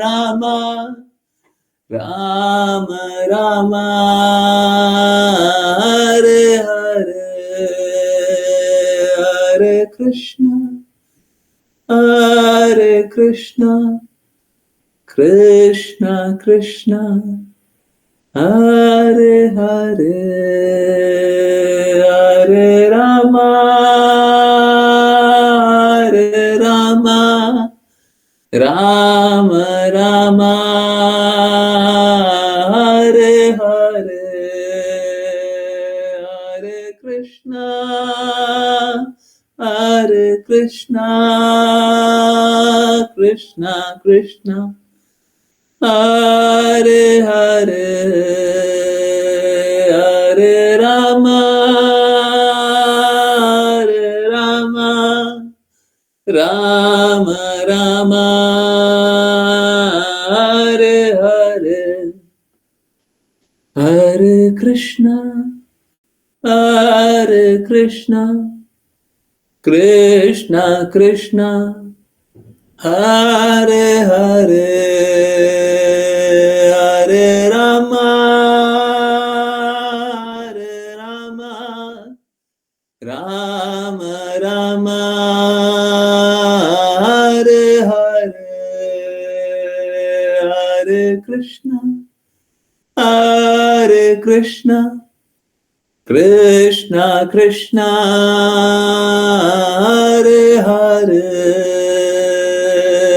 Rama, Rama Rama, Hare Hare, Hare Krishna, Hare Krishna, Krishna Krishna, Hare Hare, Hare Rama, Hare Rama, Rama Rama, Hare Hare, Hare Krishna, Hare Krishna, Krishna Krishna, Hare Hare, Hare Rama, Hare Rama, Rama Rama, Hare Hare, Hare Krishna, Hare Krishna, Krishna Krishna, Hare Hare, Hare Rama, Hare Rama, Rama Rama, Hare Hare, Hare Krishna, Hare Krishna, Krishna Krishna, Hare Hare,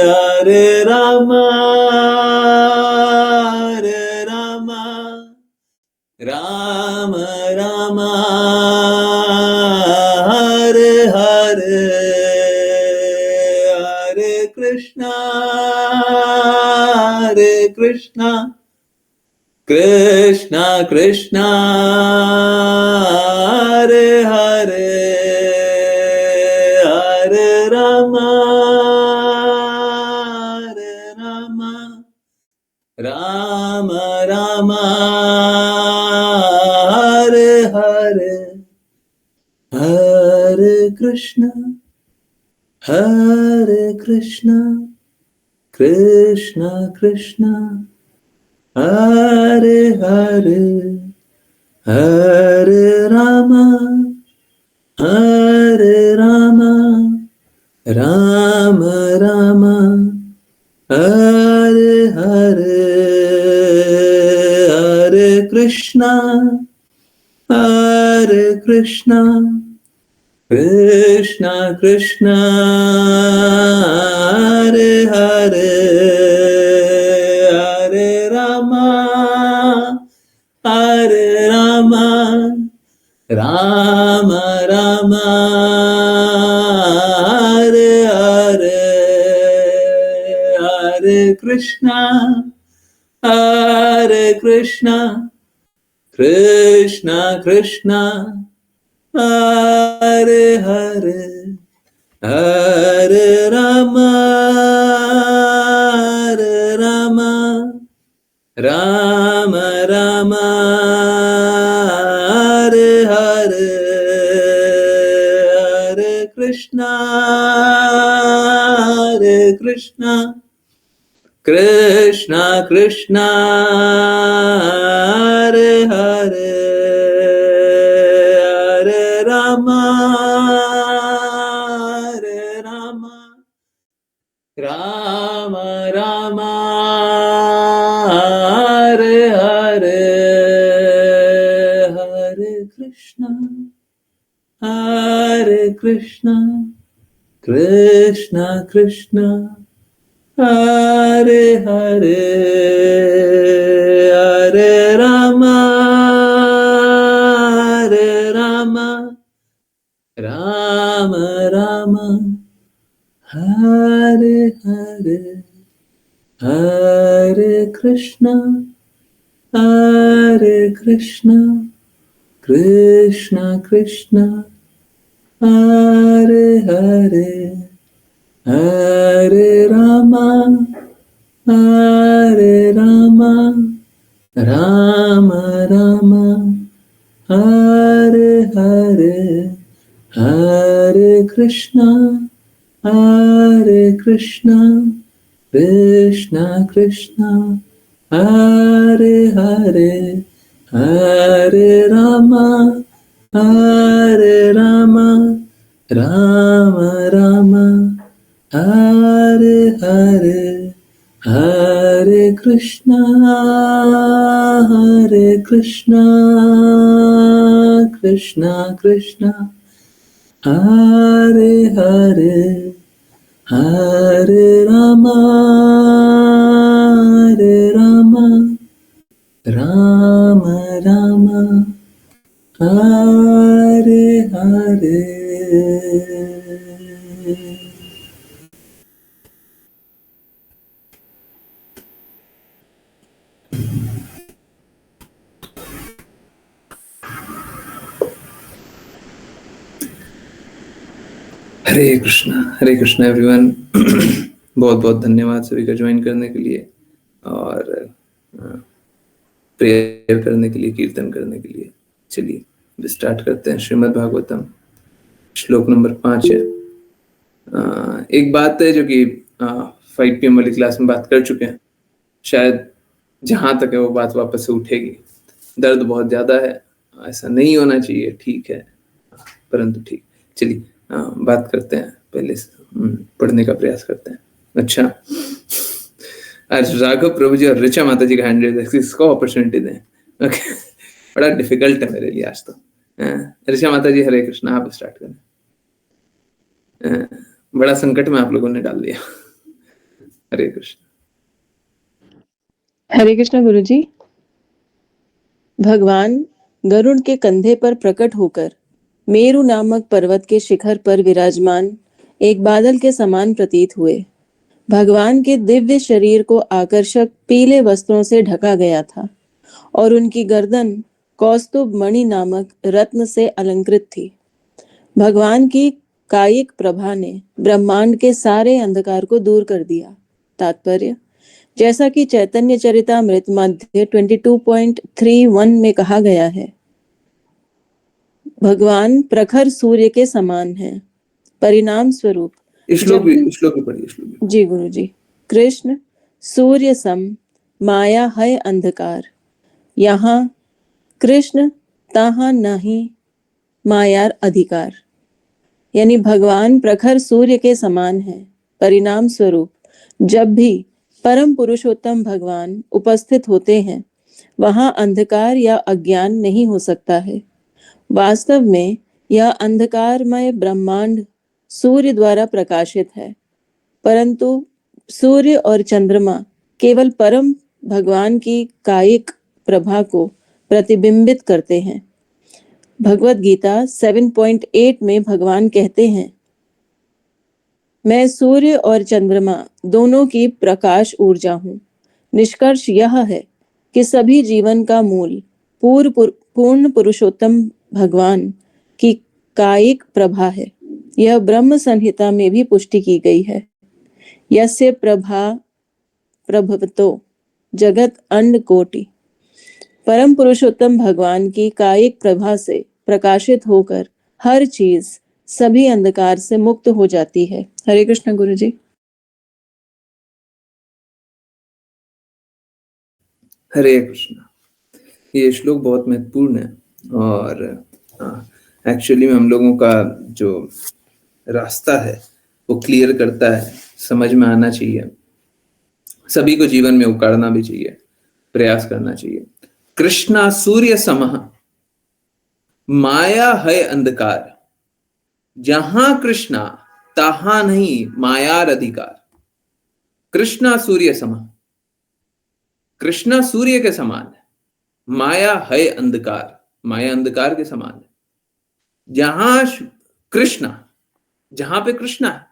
Hare Rama, Hare Rama, Rama Rama, Hare Hare, Hare Krishna, Hare Krishna, Krishna Krishna, Hare Hare, Hare Rama, Hare Rama, Rama Rama, Hare Hare, Hare Krishna, Hare Krishna, Krishna Krishna, Hare Hare, Hare Rama, Hare Rama, Rama Rama, Hare Hare, Hare Krishna, Hare Krishna, Krishna Krishna, Hare Hare, Hare Rama, Hare Rama, Rama Rama, Hare Hare, Hare Krishna, Hare Krishna, Krishna Krishna, Hare Hare, Hare Rama, Hare Rama, Rama Rama, Hare Hare, Hare Krishna, Hare Krishna, Krishna Krishna, Hare Hare, Hare Rama, Hare Rama, Rama Rama, Hare Hare, Hare Krishna, Hare Krishna, Krishna Krishna, Hare Hare, Hare Rama, Hare Rama, Rama Rama, Hare Hare, Hare Krishna, Hare Krishna, Krishna Krishna, Hare Hare, Hare Rama, Hare Rama, Rama Rama, Hare Hare, Hare Krishna, Hare Krishna, Krishna Krishna Hare Hare Hare Rama Hare Rama Rama Rama Hare Hare Hare Krishna Krishna Krishna Hare Hare Hare Rama Rama Rama Hare Hare. हरे Krishna everyone. बहुत बहुत धन्यवाद सभी का join करने के लिए और prayer करने के लिए, कीर्तन करने के लिए। चलिए स्टार्ट करते हैं। श्रीमद् भागवतम श्लोक नंबर 5 है। एक बात है जो कि 5 PM वाली क्लास में बात कर चुके हैं, शायद जहां तक है वो बात वापस से उठेगी। दर्द बहुत ज्यादा है, ऐसा नहीं होना चाहिए, ठीक है, परंतु ठीक। चलिए बात करते हैं, पहले पढ़ने का प्रयास करते हैं। अच्छा, आज राघव प्रभु जी और ऋचा माता जी का हैंड रेज है, इसको अपॉर्चुनिटी दें। ओके, बड़ा डिफिकल्ट है मेरे लिए आज तो। ऋचा माता जी हरे कृष्णा, आप स्टार्ट करें। बड़ा संकट में आप लोगों ने डाल दिया। हरे कृष्ण। हरे कृष्ण गुरु जी। भगवान गरुड़ के कंधे पर प्रकट होकर मेरु नामक पर्वत के शिखर पर विराजमान एक बादल के समान प्रतीत हुए। भगवान के दिव्य शरीर को आकर्षक पीले वस्त्रों से ढका गया था और उनकी गर्दन कौस्तुभ मणि नामक रत्न से अलंकृत थी। भगवान की कायिक प्रभा ने ब्रह्मांड के सारे अंधकार को दूर कर दिया। तात्पर्य, जैसा कि चैतन्य चरितामृत मध्य 22.31 में कहा गया है, भगवान प्रखर सूर्य के समान हैं। परिणाम स्वरूप श्लोक भी पढ़िए। जी गुरु जी। कृष्ण सूर्य सम, माया है अंधकार। यहाँ कृष्ण तहाँ नहीं मायार अधिकार। यानी भगवान प्रखर सूर्य के समान हैं। परिणाम स्वरूप जब भी परम पुरुषोत्तम भगवान उपस्थित होते हैं, वहां अंधकार या अज्ञान नहीं हो सकता है। वास्तव में यह अंधकारमय ब्रह्मांड सूर्य द्वारा प्रकाशित है, परंतु सूर्य और चंद्रमा केवल परम भगवान की कायिक प्रभा को प्रतिबिंबित करते हैं। भगवत गीता 7.8 में भगवान कहते हैं, मैं सूर्य और चंद्रमा दोनों की प्रकाश ऊर्जा हूँ। निष्कर्ष यह है कि सभी जीवन का मूल पूर्ण पुरुषोत्तम भगवान की कायिक प्रभा है। यह ब्रह्म संहिता में भी पुष्टि की गई है। यस्य प्रभा प्रभवतो जगत अंड कोटि। परम पुरुषोत्तम भगवान की कायिक प्रभा से प्रकाशित होकर हर चीज सभी अंधकार से मुक्त हो जाती है। हरे कृष्ण गुरु जी। हरे कृष्ण। ये श्लोक बहुत महत्वपूर्ण है और एक्चुअली में हम लोगों का जो रास्ता है वो क्लियर करता है, समझ में आना चाहिए, सभी को जीवन में उतारना भी चाहिए, प्रयास करना चाहिए। कृष्णा सूर्य समः, माया है अंधकार। जहां कृष्णा तहां नहीं मायार अधिकार। कृष्णा सूर्य समः, कृष्णा सूर्य के समान है, माया है अंधकार, माया अंधकार के समान है। जहां कृष्णा, जहां पे कृष्णा है,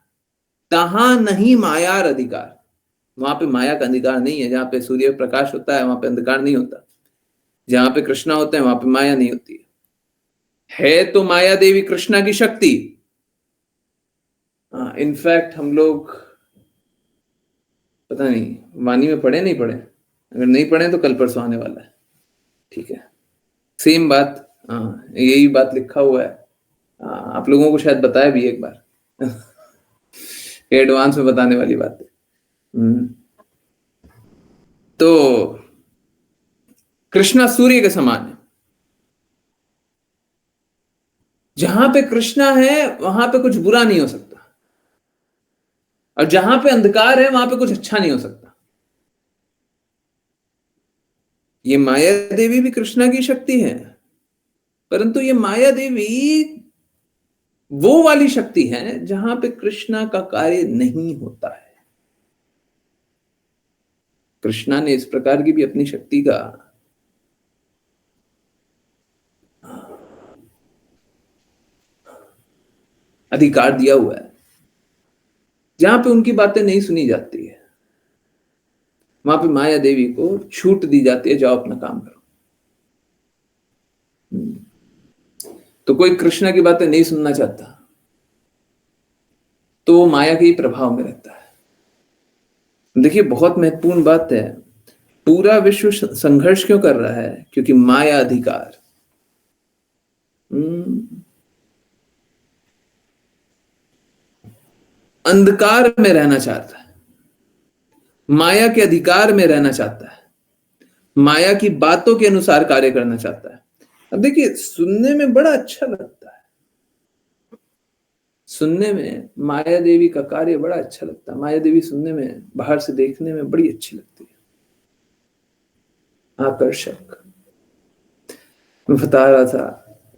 तहां नहीं मायार अधिकार। वहां पे माया का अधिकार नहीं है। जहां पे सूर्य प्रकाश होता है वहां पे अंधकार नहीं होता। जहां पे कृष्णा होते हैं वहां पे माया नहीं होती है। तो माया देवी कृष्णा की शक्ति। इनफैक्ट हम लोग पता नहीं वाणी में पढ़े नहीं पढ़े, अगर नहीं पढ़े तो कल परसों आने वाला है, ठीक है। सेम बात, यही बात लिखा हुआ है। आप लोगों को शायद बताया भी एक बार। एडवांस में बताने वाली बात है। तो कृष्णा सूर्य के समान है। जहां पे कृष्णा है वहां पे कुछ बुरा नहीं हो सकता, और जहां पे अंधकार है वहां पे कुछ अच्छा नहीं हो सकता। ये माया देवी भी कृष्णा की शक्ति है, परंतु ये माया देवी वो वाली शक्ति है जहां पे कृष्णा का कार्य नहीं होता है। कृष्णा ने इस प्रकार की भी अपनी शक्ति का अधिकार दिया हुआ है। जहां पे उनकी बातें नहीं सुनी जाती है वहां पे माया देवी को छूट दी जाती है, जाओ अपना काम करो। तो कोई कृष्णा की बातें नहीं सुनना चाहता तो वो माया के ही प्रभाव में रहता है। देखिए बहुत महत्वपूर्ण बात है, पूरा विश्व संघर्ष क्यों कर रहा है? क्योंकि माया अधिकार। अंधकार में रहना चाहता है, माया के अधिकार में रहना चाहता है, माया की बातों के अनुसार कार्य करना चाहता है। अब देखिए सुनने में बड़ा अच्छा लगता है, सुनने में माया देवी का कार्य बड़ा अच्छा लगता है। माया देवी सुनने में, बाहर से देखने में बड़ी अच्छी लगती है, आकर्षक। मैं बता रहा था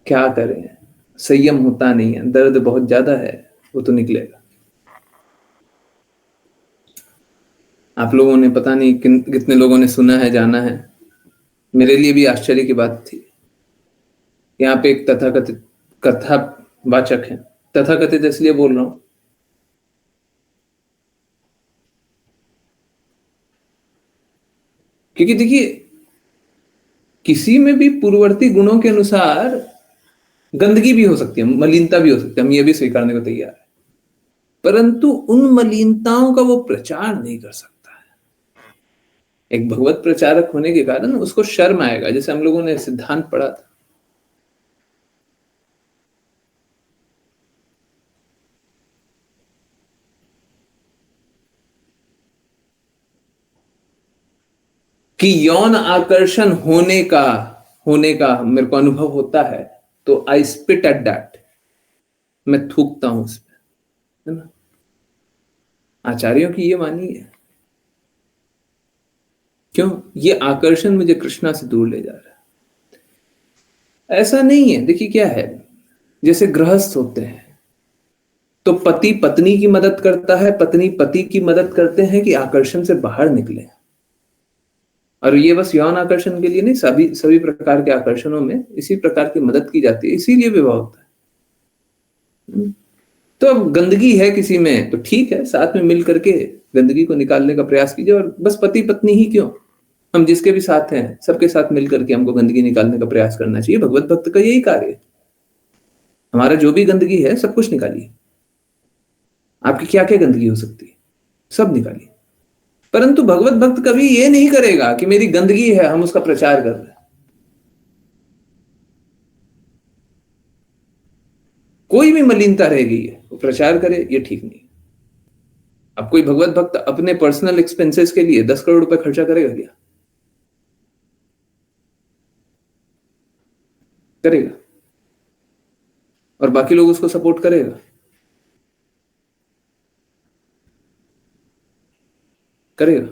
क्या करें, संयम होता नहीं है, दर्द बहुत ज्यादा है, वो तो निकलेगा। आप लोगों ने पता नहीं कितने लोगों ने सुना है, जाना है। मेरे लिए भी आश्चर्य की बात थी। यहाँ पे एक तथाकथित कथावाचक है, तथाकथित इसलिए बोल रहा हूं क्योंकि देखिए किसी में भी पूर्ववर्ती गुणों के अनुसार गंदगी भी हो सकती है, मलिनता भी हो सकती है, हम ये भी स्वीकारने को तैयार है, परंतु उन मलिनताओं का वो प्रचार नहीं कर सकता है। एक भगवत प्रचारक होने के कारण उसको शर्म आएगा, जैसे हम लोगों ने सिद्धांत पढ़ा था कि यौन आकर्षण होने का मेरे को अनुभव होता है, तो आई स्पिट एट दैट, मैं थूकता हूं उस पर, है ना। आचार्यों की ये वाणी है। क्यों? ये आकर्षण मुझे कृष्णा से दूर ले जा रहा है। ऐसा नहीं है। देखिए क्या है, जैसे गृहस्थ होते हैं तो पति पत्नी की मदद करता है, पत्नी पति की मदद करते हैं कि आकर्षण से बाहर निकले। और ये बस यौन आकर्षण के लिए नहीं, सभी सभी प्रकार के आकर्षणों में इसी प्रकार की मदद की जाती है, इसीलिए विवाह होता है। तो अब गंदगी है किसी में तो ठीक है, साथ में मिल करके गंदगी को निकालने का प्रयास कीजिए। और बस पति पत्नी ही क्यों, हम जिसके भी साथ हैं सबके साथ मिल करके हमको गंदगी निकालने का प्रयास करना चाहिए। भगवत भक्त का यही कार्य है। हमारा जो भी गंदगी है सब कुछ निकालिए। आपकी क्या क्या गंदगी हो सकती है सब निकालिए। परंतु भगवत भक्त कभी ये नहीं करेगा कि मेरी गंदगी है, हम उसका प्रचार कर रहे हैं। कोई भी मलिनता रह गई है वो प्रचार करे, ये ठीक नहीं। अब कोई भगवत भक्त अपने पर्सनल एक्सपेंसेस के लिए 10 करोड़ रुपए खर्चा करेगा क्या? करेगा? और बाकी लोग उसको सपोर्ट करेगा? करेगा?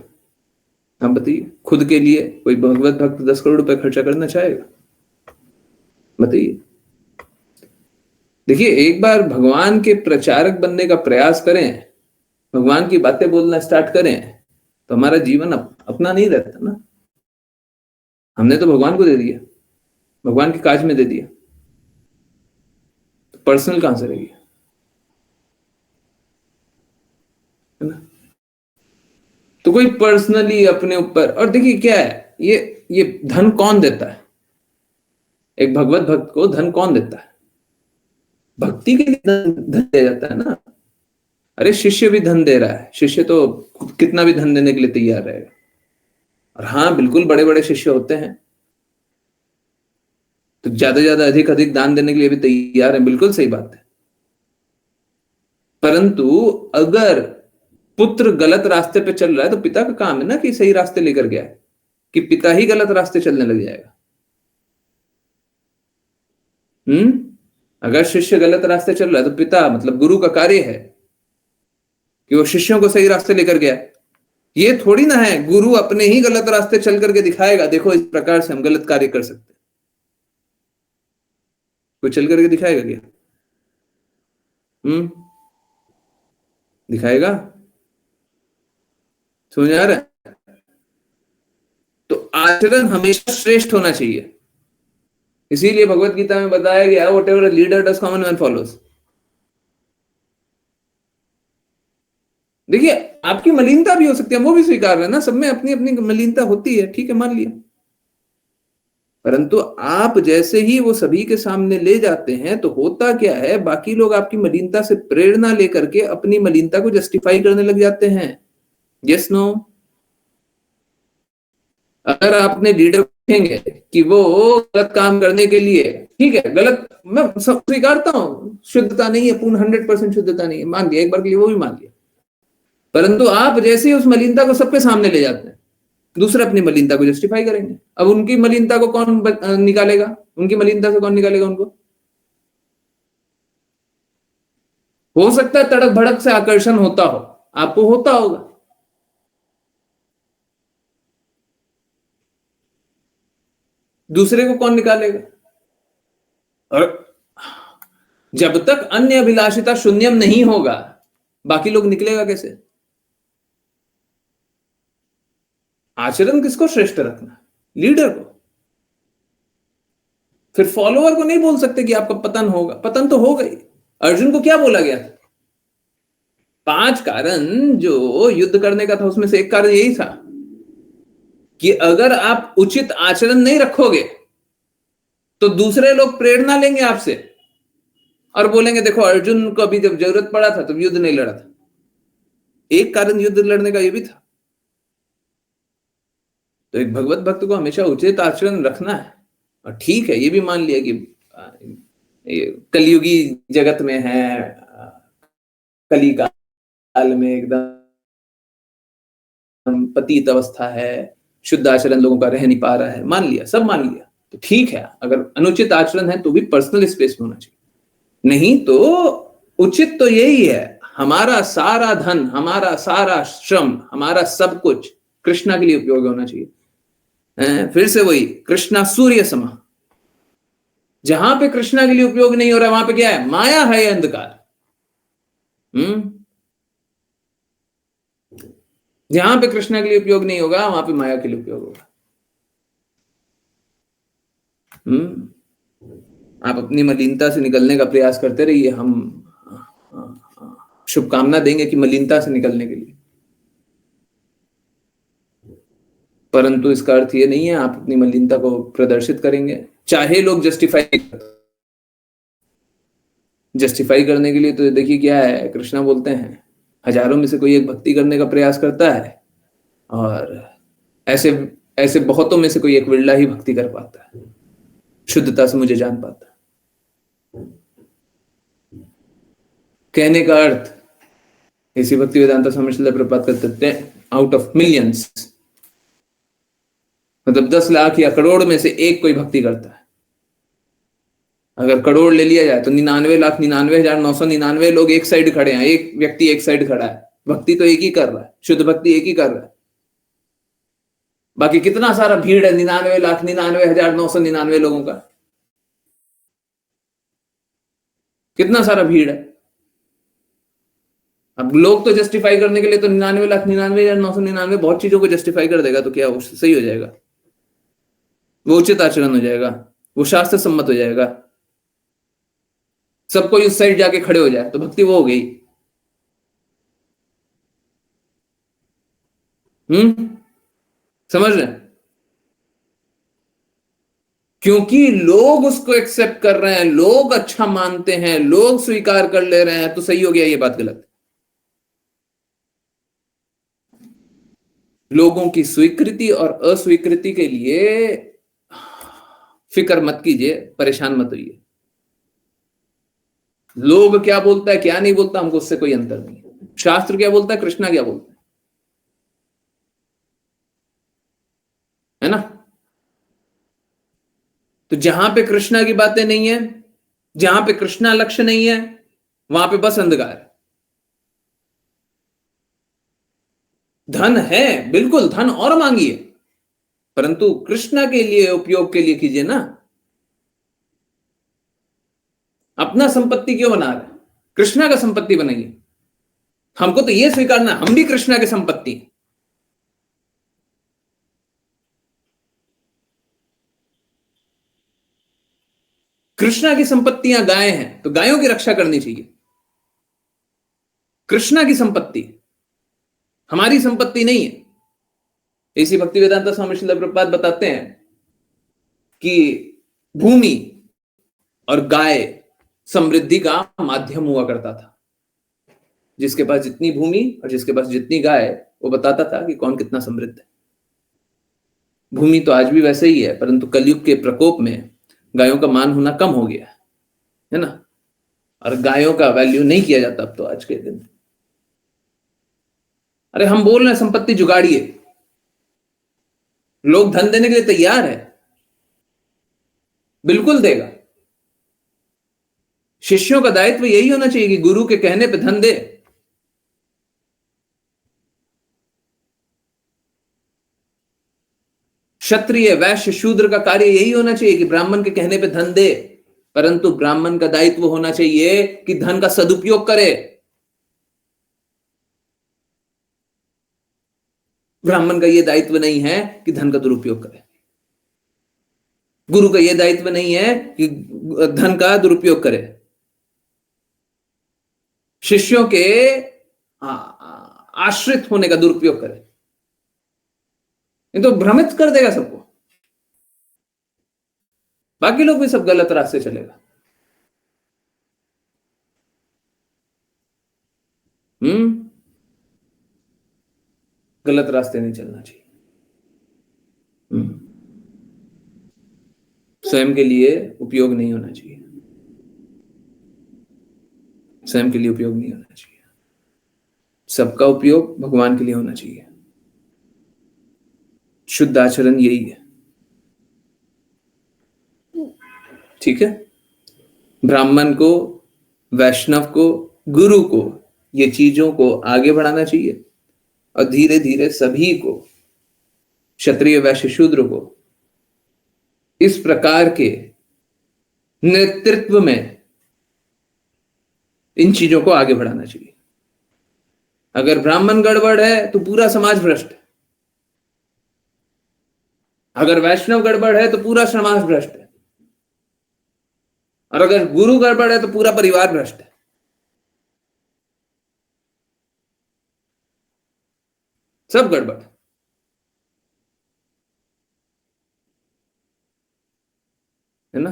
आप बताइए, खुद के लिए कोई भगवत भक्त 10 करोड़ रुपए खर्चा करना चाहेगा? बताइए। देखिए एक बार भगवान के प्रचारक बनने का प्रयास करें, भगवान की बातें बोलना स्टार्ट करें, तो हमारा जीवन अपना नहीं रहता ना। हमने तो भगवान को दे दिया, भगवान के काज में दे दिया, तो पर्सनल कहां से रहेगी, है ना। तो कोई पर्सनली अपने ऊपर, और देखिए क्या है, ये धन कौन देता है? एक भगवत भक्त को धन कौन देता है? भक्ति के लिए धन दिया जाता है ना। अरे शिष्य भी धन दे रहा है, शिष्य तो कितना भी धन देने के लिए तैयार रहेगा। और हाँ बिल्कुल बड़े बड़े शिष्य होते हैं तो ज्यादा अधिक अधिक दान देने के लिए भी तैयार है, बिल्कुल सही बात है। परंतु अगर पुत्र गलत रास्ते पे चल रहा है तो पिता का काम है ना कि सही रास्ते लेकर गया है, कि पिता ही गलत रास्ते चलने लग जाएगा? अगर शिष्य गलत रास्ते चल रहा है तो पिता मतलब गुरु का कार्य है कि वो शिष्यों को सही रास्ते लेकर गया। ये थोड़ी ना है गुरु अपने ही गलत रास्ते चल करके दिखाएगा, देखो इस प्रकार से हम गलत कार्य कर सकते हैं। कोई चल करके दिखाएगा क्या? दिखाएगा? समझ आ रहा है? तो आचरण हमेशा श्रेष्ठ होना चाहिए। इसीलिए भगवत गीता में बताया गया what ever leader does common man follows. देखिए आपकी मलिनता भी हो सकती है, वो भी स्वीकार है ना, सब में अपनी अपनी मलिनता होती है, ठीक है, मान लिया। परंतु आप जैसे ही वो सभी के सामने ले जाते हैं तो होता क्या है, बाकी लोग आपकी मलिनता से प्रेरणा लेकर के अपनी मलिनता को जस्टिफाई करने लग जाते हैं। Yes no? अगर आपने लीडर देखेंगे कि वो गलत काम करने के लिए, ठीक है गलत, मैं सब स्वीकारता हूं, शुद्धता नहीं है, पूर्ण 100% शुद्धता नहीं है, मान लिया, एक बार के लिए वो भी मान लिया। परंतु आप जैसे ही उस मलिनता को सबके सामने ले जाते हैं, दूसरे अपनी मलिनता को जस्टिफाई करेंगे। अब उनकी मलिनता को कौन निकालेगा? उनकी मलिनता से कौन निकालेगा उनको? हो सकता है तड़क भड़क से आकर्षण होता हो, आपको होता होगा, दूसरे को कौन निकालेगा? और जब तक अन्य अभिलाषिता शून्यम नहीं होगा, बाकी लोग निकलेगा कैसे? आचरण किसको श्रेष्ठ रखना? लीडर को। फिर फॉलोअर को नहीं बोल सकते कि आपका पतन होगा, पतन तो हो गई। अर्जुन को क्या बोला गया था? 5 कारण जो युद्ध करने का था उसमें से एक कारण यही था कि अगर आप उचित आचरण नहीं रखोगे तो दूसरे लोग प्रेरणा लेंगे आपसे और बोलेंगे देखो अर्जुन को अभी जब जरूरत पड़ा था तब युद्ध नहीं लड़ा था। एक कारण युद्ध लड़ने का ये भी था। तो एक भगवत भक्त को हमेशा उचित आचरण रखना है। और ठीक है, ये भी मान लिया कि कलयुगी जगत में है, कली काल में एकदम पतित अवस्था है, शुद्ध आचरण लोगों का रह नहीं पा रहा है, मान लिया, सब मान लिया, तो ठीक है। अगर अनुचित आचरण है तो भी पर्सनल स्पेस में होना चाहिए, नहीं तो उचित तो यही है, हमारा सारा धन, हमारा सारा श्रम, हमारा सब कुछ कृष्णा के लिए उपयोग होना चाहिए। फिर से वही, कृष्णा सूर्य समा। जहां पे कृष्णा के लिए उपयोग नहीं हो रहा है वहां पे क्या है? माया है, अंधकार। जहां पे कृष्णा के लिए उपयोग नहीं होगा वहां पे माया के लिए उपयोग होगा। आप अपनी मलिनता से निकलने का प्रयास करते रहिए, हम शुभकामना देंगे कि मलिनता से निकलने के लिए। परंतु इसका अर्थ ये नहीं है आप अपनी मलिनता को प्रदर्शित करेंगे, चाहे लोग जस्टिफाई करने के लिए। तो देखिए क्या है, कृष्णा बोलते हैं हजारों में से कोई एक भक्ति करने का प्रयास करता है और ऐसे बहुतों में से कोई एक विरला ही भक्ति कर पाता है, शुद्धता से मुझे जान पाता है। कहने का अर्थ इसी भक्ति वेदांता स्वामी श्रील प्रभुपाद कहते हैं आउट ऑफ मिलियंस, मतलब 10 लाख या करोड़ में से एक कोई भक्ति करता है। अगर करोड़ ले लिया जाए तो 99,99,999 लोग एक साइड खड़े हैं, एक व्यक्ति एक साइड खड़ा है, भक्ति तो एक ही कर रहा है, शुद्ध भक्ति एक ही कर रहा है। बाकी कितना सारा भीड़ है 99,99,999 लोगों का, कितना सारा भीड़ है। अब लोग तो जस्टिफाई करने के लिए तो 99,99,999 बहुत चीजों को जस्टिफाई कर देगा, तो क्या वो सही हो जाएगा? वो उचित आचरण हो जाएगा, वो शास्त्र सम्मत हो जाएगा, सब कोई उस साइड जाके खड़े हो जाए तो भक्ति वो हो गई। समझ रहे हैं? क्योंकि लोग उसको एक्सेप्ट कर रहे हैं, लोग अच्छा मानते हैं, लोग स्वीकार कर ले रहे हैं, तो सही हो गया, ये बात गलत है। लोगों की स्वीकृति और अस्वीकृति के लिए फिक्र मत कीजिए, परेशान मत होइए। लोग क्या बोलता है क्या नहीं बोलता, हमको उससे कोई अंतर नहीं है। शास्त्र क्या बोलता है, कृष्णा क्या बोलता है ना? तो जहां पे कृष्णा की बातें नहीं है, जहां पे कृष्णा लक्ष्य नहीं है, वहां पे बस अंधकार है। धन है, बिल्कुल धन और मांगिए, परंतु कृष्णा के लिए उपयोग के लिए कीजिए ना। अपना संपत्ति क्यों बना रहे? कृष्णा का संपत्ति बनाइए। हमको तो यह स्वीकारना, हम भी कृष्णा की संपत्ति हैं। कृष्णा की संपत्तियां गाय हैं, तो गायों की रक्षा करनी चाहिए। कृष्णा की संपत्ति, हमारी संपत्ति नहीं है। इसी भक्ति वेदांता स्वामी श्रील प्रभुपाद बताते हैं कि भूमि और गाय समृद्धि का माध्यम हुआ करता था। जिसके पास जितनी भूमि और जिसके पास जितनी गाय, वो बताता था कि कौन कितना समृद्ध है। भूमि तो आज भी वैसे ही है, परंतु कलयुग के प्रकोप में गायों का मान होना कम हो गया है ना? और गायों का वैल्यू नहीं किया जाता अब तो आज के दिन। अरे हम बोल रहे हैं संपत्ति जुगाड़िए, लोग धन देने के लिए तैयार है, बिल्कुल देगा। शिष्यों का दायित्व यही होना चाहिए कि गुरु के कहने पे धन दे। क्षत्रिय वैश्य शूद्र का कार्य यही होना चाहिए कि ब्राह्मण के कहने पे धन दे, परंतु ब्राह्मण का दायित्व होना चाहिए कि धन का सदुपयोग करे। ब्राह्मण का यह दायित्व नहीं है कि धन का दुरुपयोग करे। गुरु का यह दायित्व नहीं है कि धन का दुरुपयोग करे। शिष्यों के आश्रित होने का दुरुपयोग करे, ये तो भ्रमित कर देगा सबको। बाकी लोग भी सब गलत रास्ते चलेगा। गलत रास्ते नहीं चलना चाहिए। स्वयं के लिए उपयोग नहीं होना चाहिए, स्वयं के लिए उपयोग नहीं होना चाहिए। सबका उपयोग भगवान के लिए होना चाहिए। शुद्ध आचरण यही है, ठीक है? ब्राह्मण को, वैष्णव को, गुरु को ये चीजों को आगे बढ़ाना चाहिए, और धीरे धीरे सभी को, क्षत्रिय वैश्य शूद्र को, इस प्रकार के नेतृत्व में इन चीजों को आगे बढ़ाना चाहिए। अगर ब्राह्मण गड़बड़ है तो पूरा समाज भ्रष्ट है, अगर वैष्णव गड़बड़ है तो पूरा समाज भ्रष्ट है, और अगर गुरु गड़बड़ है तो पूरा परिवार भ्रष्ट है। सब गड़बड़ है ना?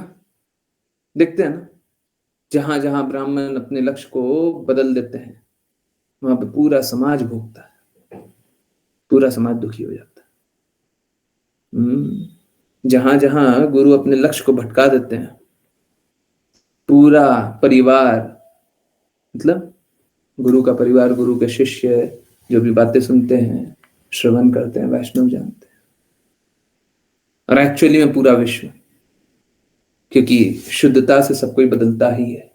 देखते हैं ना, जहां जहां ब्राह्मण अपने लक्ष्य को बदल देते हैं, वहां पे पूरा समाज भोगता है, पूरा समाज दुखी हो जाता है। जहां जहां गुरु अपने लक्ष्य को भटका देते हैं, पूरा परिवार, मतलब गुरु का परिवार, गुरु के शिष्य जो भी बातें सुनते हैं, श्रवण करते हैं, वैष्णव जानते हैं, और एक्चुअली में पूरा विश्व, क्योंकि शुद्धता से सब कोई बदलता ही है।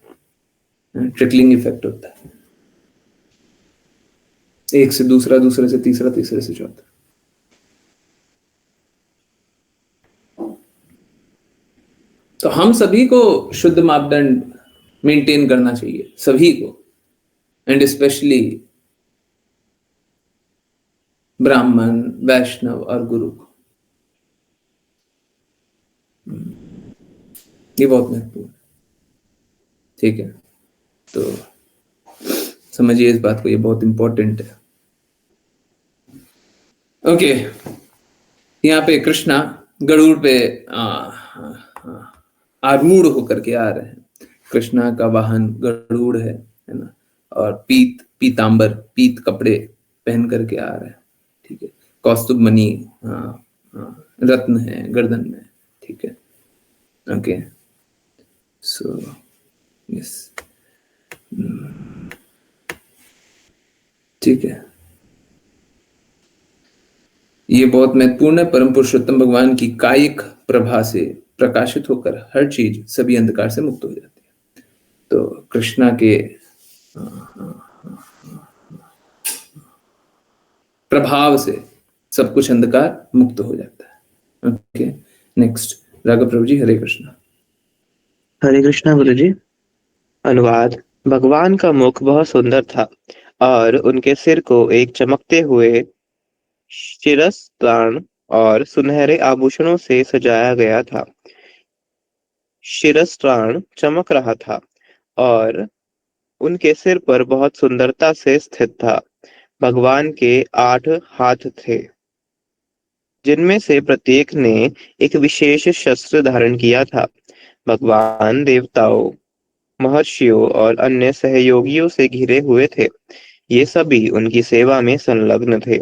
ट्रिकलिंग इफेक्ट होता है, एक से दूसरा, दूसरे से तीसरा, तीसरे से चौथा। तो हम सभी को शुद्ध मापदंड मेंटेन करना चाहिए, सभी को, एंड स्पेशली ब्राह्मण, वैष्णव और गुरु को। ये बहुत महत्वपूर्ण है, ठीक है? तो समझिए इस बात को, ये बहुत इंपॉर्टेंट है। ओके, यहाँ पे कृष्णा गरुड़ पे आरूढ़ होकर के आ रहे हैं। कृष्णा का वाहन गरुड़ है ना? और पीतांबर, पीत कपड़े पहन करके आ रहे हैं, ठीक है? कौस्तुभ मणि रत्न है गर्दन में, ठीक है? ओके, सो यस, ठीक है, ये बहुत महत्वपूर्ण है। परम पुरुषोत्तम भगवान की कायिक प्रभा से प्रकाशित होकर हर चीज सभी अंधकार से मुक्त हो जाती है। तो कृष्णा के प्रभाव से सब कुछ अंधकार मुक्त हो जाता है। ओके, नेक्स्ट राघव प्रभु जी, हरे कृष्णा। हरे कृष्णा गुरु जी। अनुवाद। भगवान का मुख बहुत सुंदर था और उनके सिर को एक चमकते हुए शिरस्त्राण और सुनहरे आभूषणों से सजाया गया था। शिरस्त्राण चमक रहा था और उनके सिर पर बहुत सुंदरता से स्थित था। भगवान के 8 हाथ थे, जिनमें से प्रत्येक ने एक विशेष शस्त्र धारण किया था। भगवान देवताओं, महर्षियों और अन्य सहयोगियों से घिरे हुए थे। ये सभी उनकी सेवा में संलग्न थे।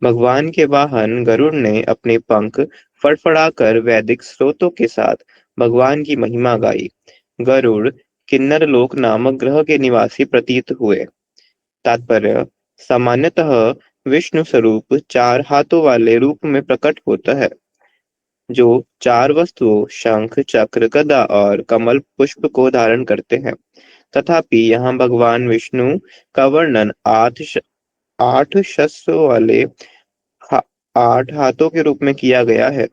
भगवान के वाहन गरुड़ ने अपने पंख फड़फड़ाकर वैदिक स्रोतों के साथ भगवान की महिमा गाई। गरुड़ किन्नर लोक नामक ग्रह के निवासी प्रतीत हुए। तात्पर्य: सामान्यतः विष्णु स्वरूप 4 हाथों वाले रूप में प्रकट होता है, जो 4 वस्तुओं शंख, चक्र, गदा और कमल पुष्प को धारण करते हैं। तथापि यहाँ भगवान विष्णु का वर्णन 8 शस्त्रों वाले 8 हाथों के रूप में किया गया है।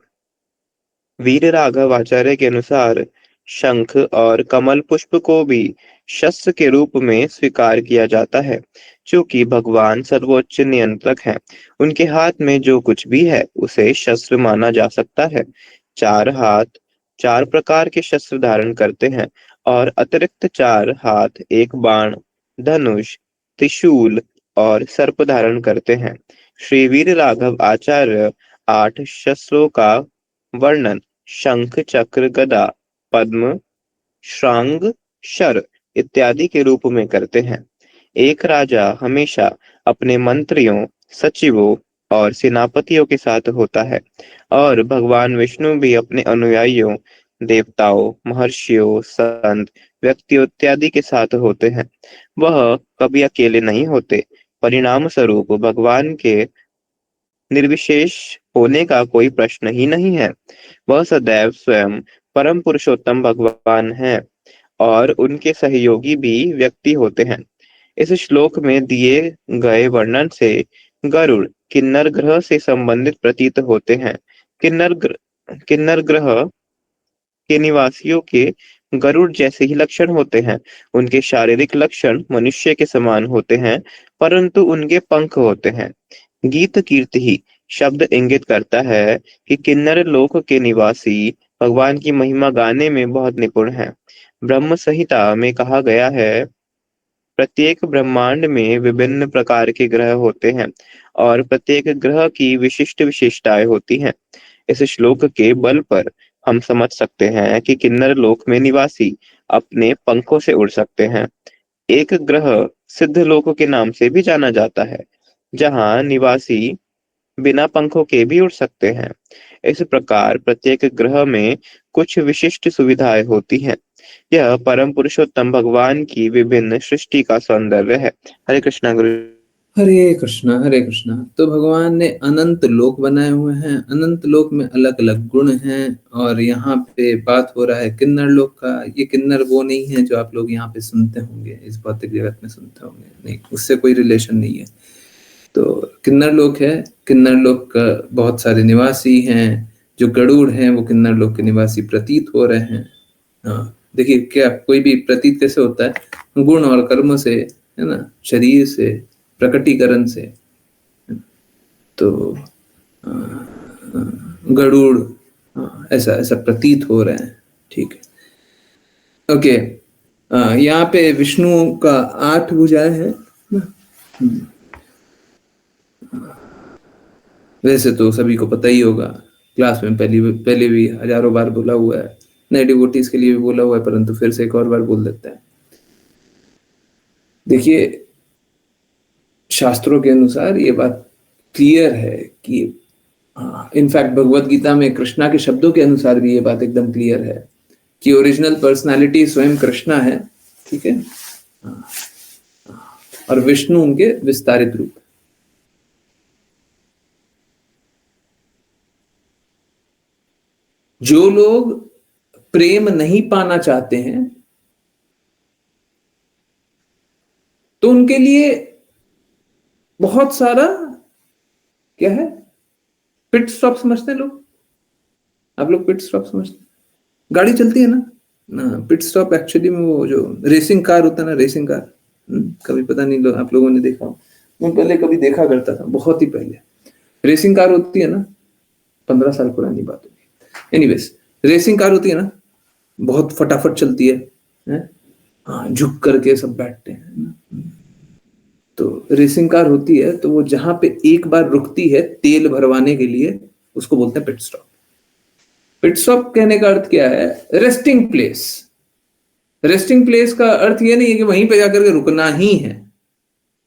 वीर राघव आचार्य के अनुसार शंख और कमल पुष्प को भी शस्त्र के रूप में स्वीकार किया जाता है, क्योंकि भगवान सर्वोच्च नियंत्रक हैं। उनके हाथ में जो कुछ भी है उसे शस्त्र माना जा सकता है। 4 हाथ 4 प्रकार के शस्त्र धारण करते हैं और अतिरिक्त 4 हाथ एक बाण, धनुष, त्रिशूल और सर्प धारण करते हैं। श्री वीर राघव आचार्य 8 शस्त्रों का वर्णन शंख, चक्र, गदा, पद्म, श्रांग, शर इत्यादि के रूप में करते हैं। एक राजा हमेशा अपने मंत्रियों, सचिवों और सेनापतियों के साथ होता है और भगवान विष्णु भी अपने अनुयायियों, देवताओं, महर्षियों, संत, व्यक्तियों इत्यादि के साथ होते हैं। वह कभी अकेले नहीं होते। परिणाम स्वरूप भगवान के निर्विशेष होने का कोई प्रश्न ही नहीं है। वह सदैव स्वयं परम पुरुषोत्तम भगवान हैं और उनके सहयोगी भी व्यक्ति होते हैं। इस श्लोक में दिए गए वर्णन से गरुड़ किन्नर ग्रह से संबंधित प्रतीत होते हैं। किन्नर ग्रह के निवासियों के गरुड़ जैसे ही लक्षण होते हैं। उनके शारीरिक लक्षण मनुष्य के समान होते हैं, परंतु उनके पंख होते हैं। गीत कीर्ति शब्द इंगित करता है कि किन्नर लोक के निवासी भगवान की महिमा गाने में बहुत निपुण हैं। ब्रह्म संहिता में कहा गया है, प्रत्येक ब्रह्मांड में विभिन्न प्रकार के ग्रह होते हैं और प्रत्येक ग्रह की विशिष्ट विशेषताएं होती हैं। इस श्लोक के बल पर हम समझ सकते हैं कि किन्नर लोक में निवासी अपने पंखों से उड़ सकते हैं। एक ग्रह सिद्ध लोक के नाम से भी जाना जाता है, जहां निवासी बिना पंखों के भी उड़ सकते हैं। इस प्रकार प्रत्येक ग्रह में कुछ विशिष्ट सुविधाएं होती हैं। यह परम पुरुषोत्तम भगवान की विभिन्न सृष्टि का सौंदर्य है। हरे कृष्णा गुरु। हरे कृष्णा, हरे कृष्णा। तो भगवान ने अनंत लोक बनाए हुए हैं, अनंत लोक में अलग अलग गुण हैं। और यहाँ पे बात हो रहा है किन्नर लोक का। ये किन्नर वो नहीं है जो आप लोग यहाँ पे सुनते होंगे, इस भौतिक जगत में सुनते होंगे, नहीं, उससे कोई रिलेशन नहीं है। तो किन्नर लोक है। किन्नर लोक का बहुत सारे निवासी हैं। जो गरुड़ हैं वो किन्नर लोक के निवासी प्रतीत हो रहे हैं। हाँ, देखिए, क्या कोई भी प्रतीत कैसे होता है? गुण और कर्म से, है ना, शरीर से, प्रकटीकरण से। तो गरुड़ ऐसा ऐसा प्रतीत हो रहे हैं। ठीक है, ओके। यहाँ पे विष्णु का 8 भुजाएं हैं। वैसे तो सभी को पता ही होगा, क्लास में पहले भी हजारों बार बोला हुआ है, नए डिवोटीज के लिए भी बोला हुआ है, परंतु फिर से एक और बार बोल देता है। देखिए, शास्त्रों के अनुसार ये बात क्लियर है कि इनफैक्ट भगवत गीता में कृष्णा के शब्दों के अनुसार भी ये बात एकदम क्लियर है कि ओरिजिनल पर्सनालिटी स्वयं कृष्णा है। ठीक है, और विष्णु उनके विस्तारित रूप। जो लोग प्रेम नहीं पाना चाहते हैं तो उनके लिए बहुत सारा क्या है, पिट स्टॉप समझते हैं लोग। आप लोग पिट स्टॉप समझते हैं? गाड़ी चलती है ना, पिट स्टॉप एक्चुअली में वो जो रेसिंग कार होता है ना, रेसिंग कार, कभी पता नहीं आप लोगों ने देखा हो, मैं पहले कभी देखा करता था, बहुत ही पहले। रेसिंग कार होती है ना, 15 साल पुरानी बात होगी। एनीवेज, रेसिंग कार होती है ना, बहुत फटाफट चलती है? हाँ, झुक करके सब बैठते हैं ना। तो रेसिंग कार होती है तो वो जहां पे एक बार रुकती है तेल भरवाने के लिए, उसको बोलते हैं पिट स्टॉप। पिट स्टॉप कहने का अर्थ क्या है? Resting place. रेस्टिंग प्लेस का अर्थ ये नहीं है कि वहीं पे जाकर के रुकना ही है,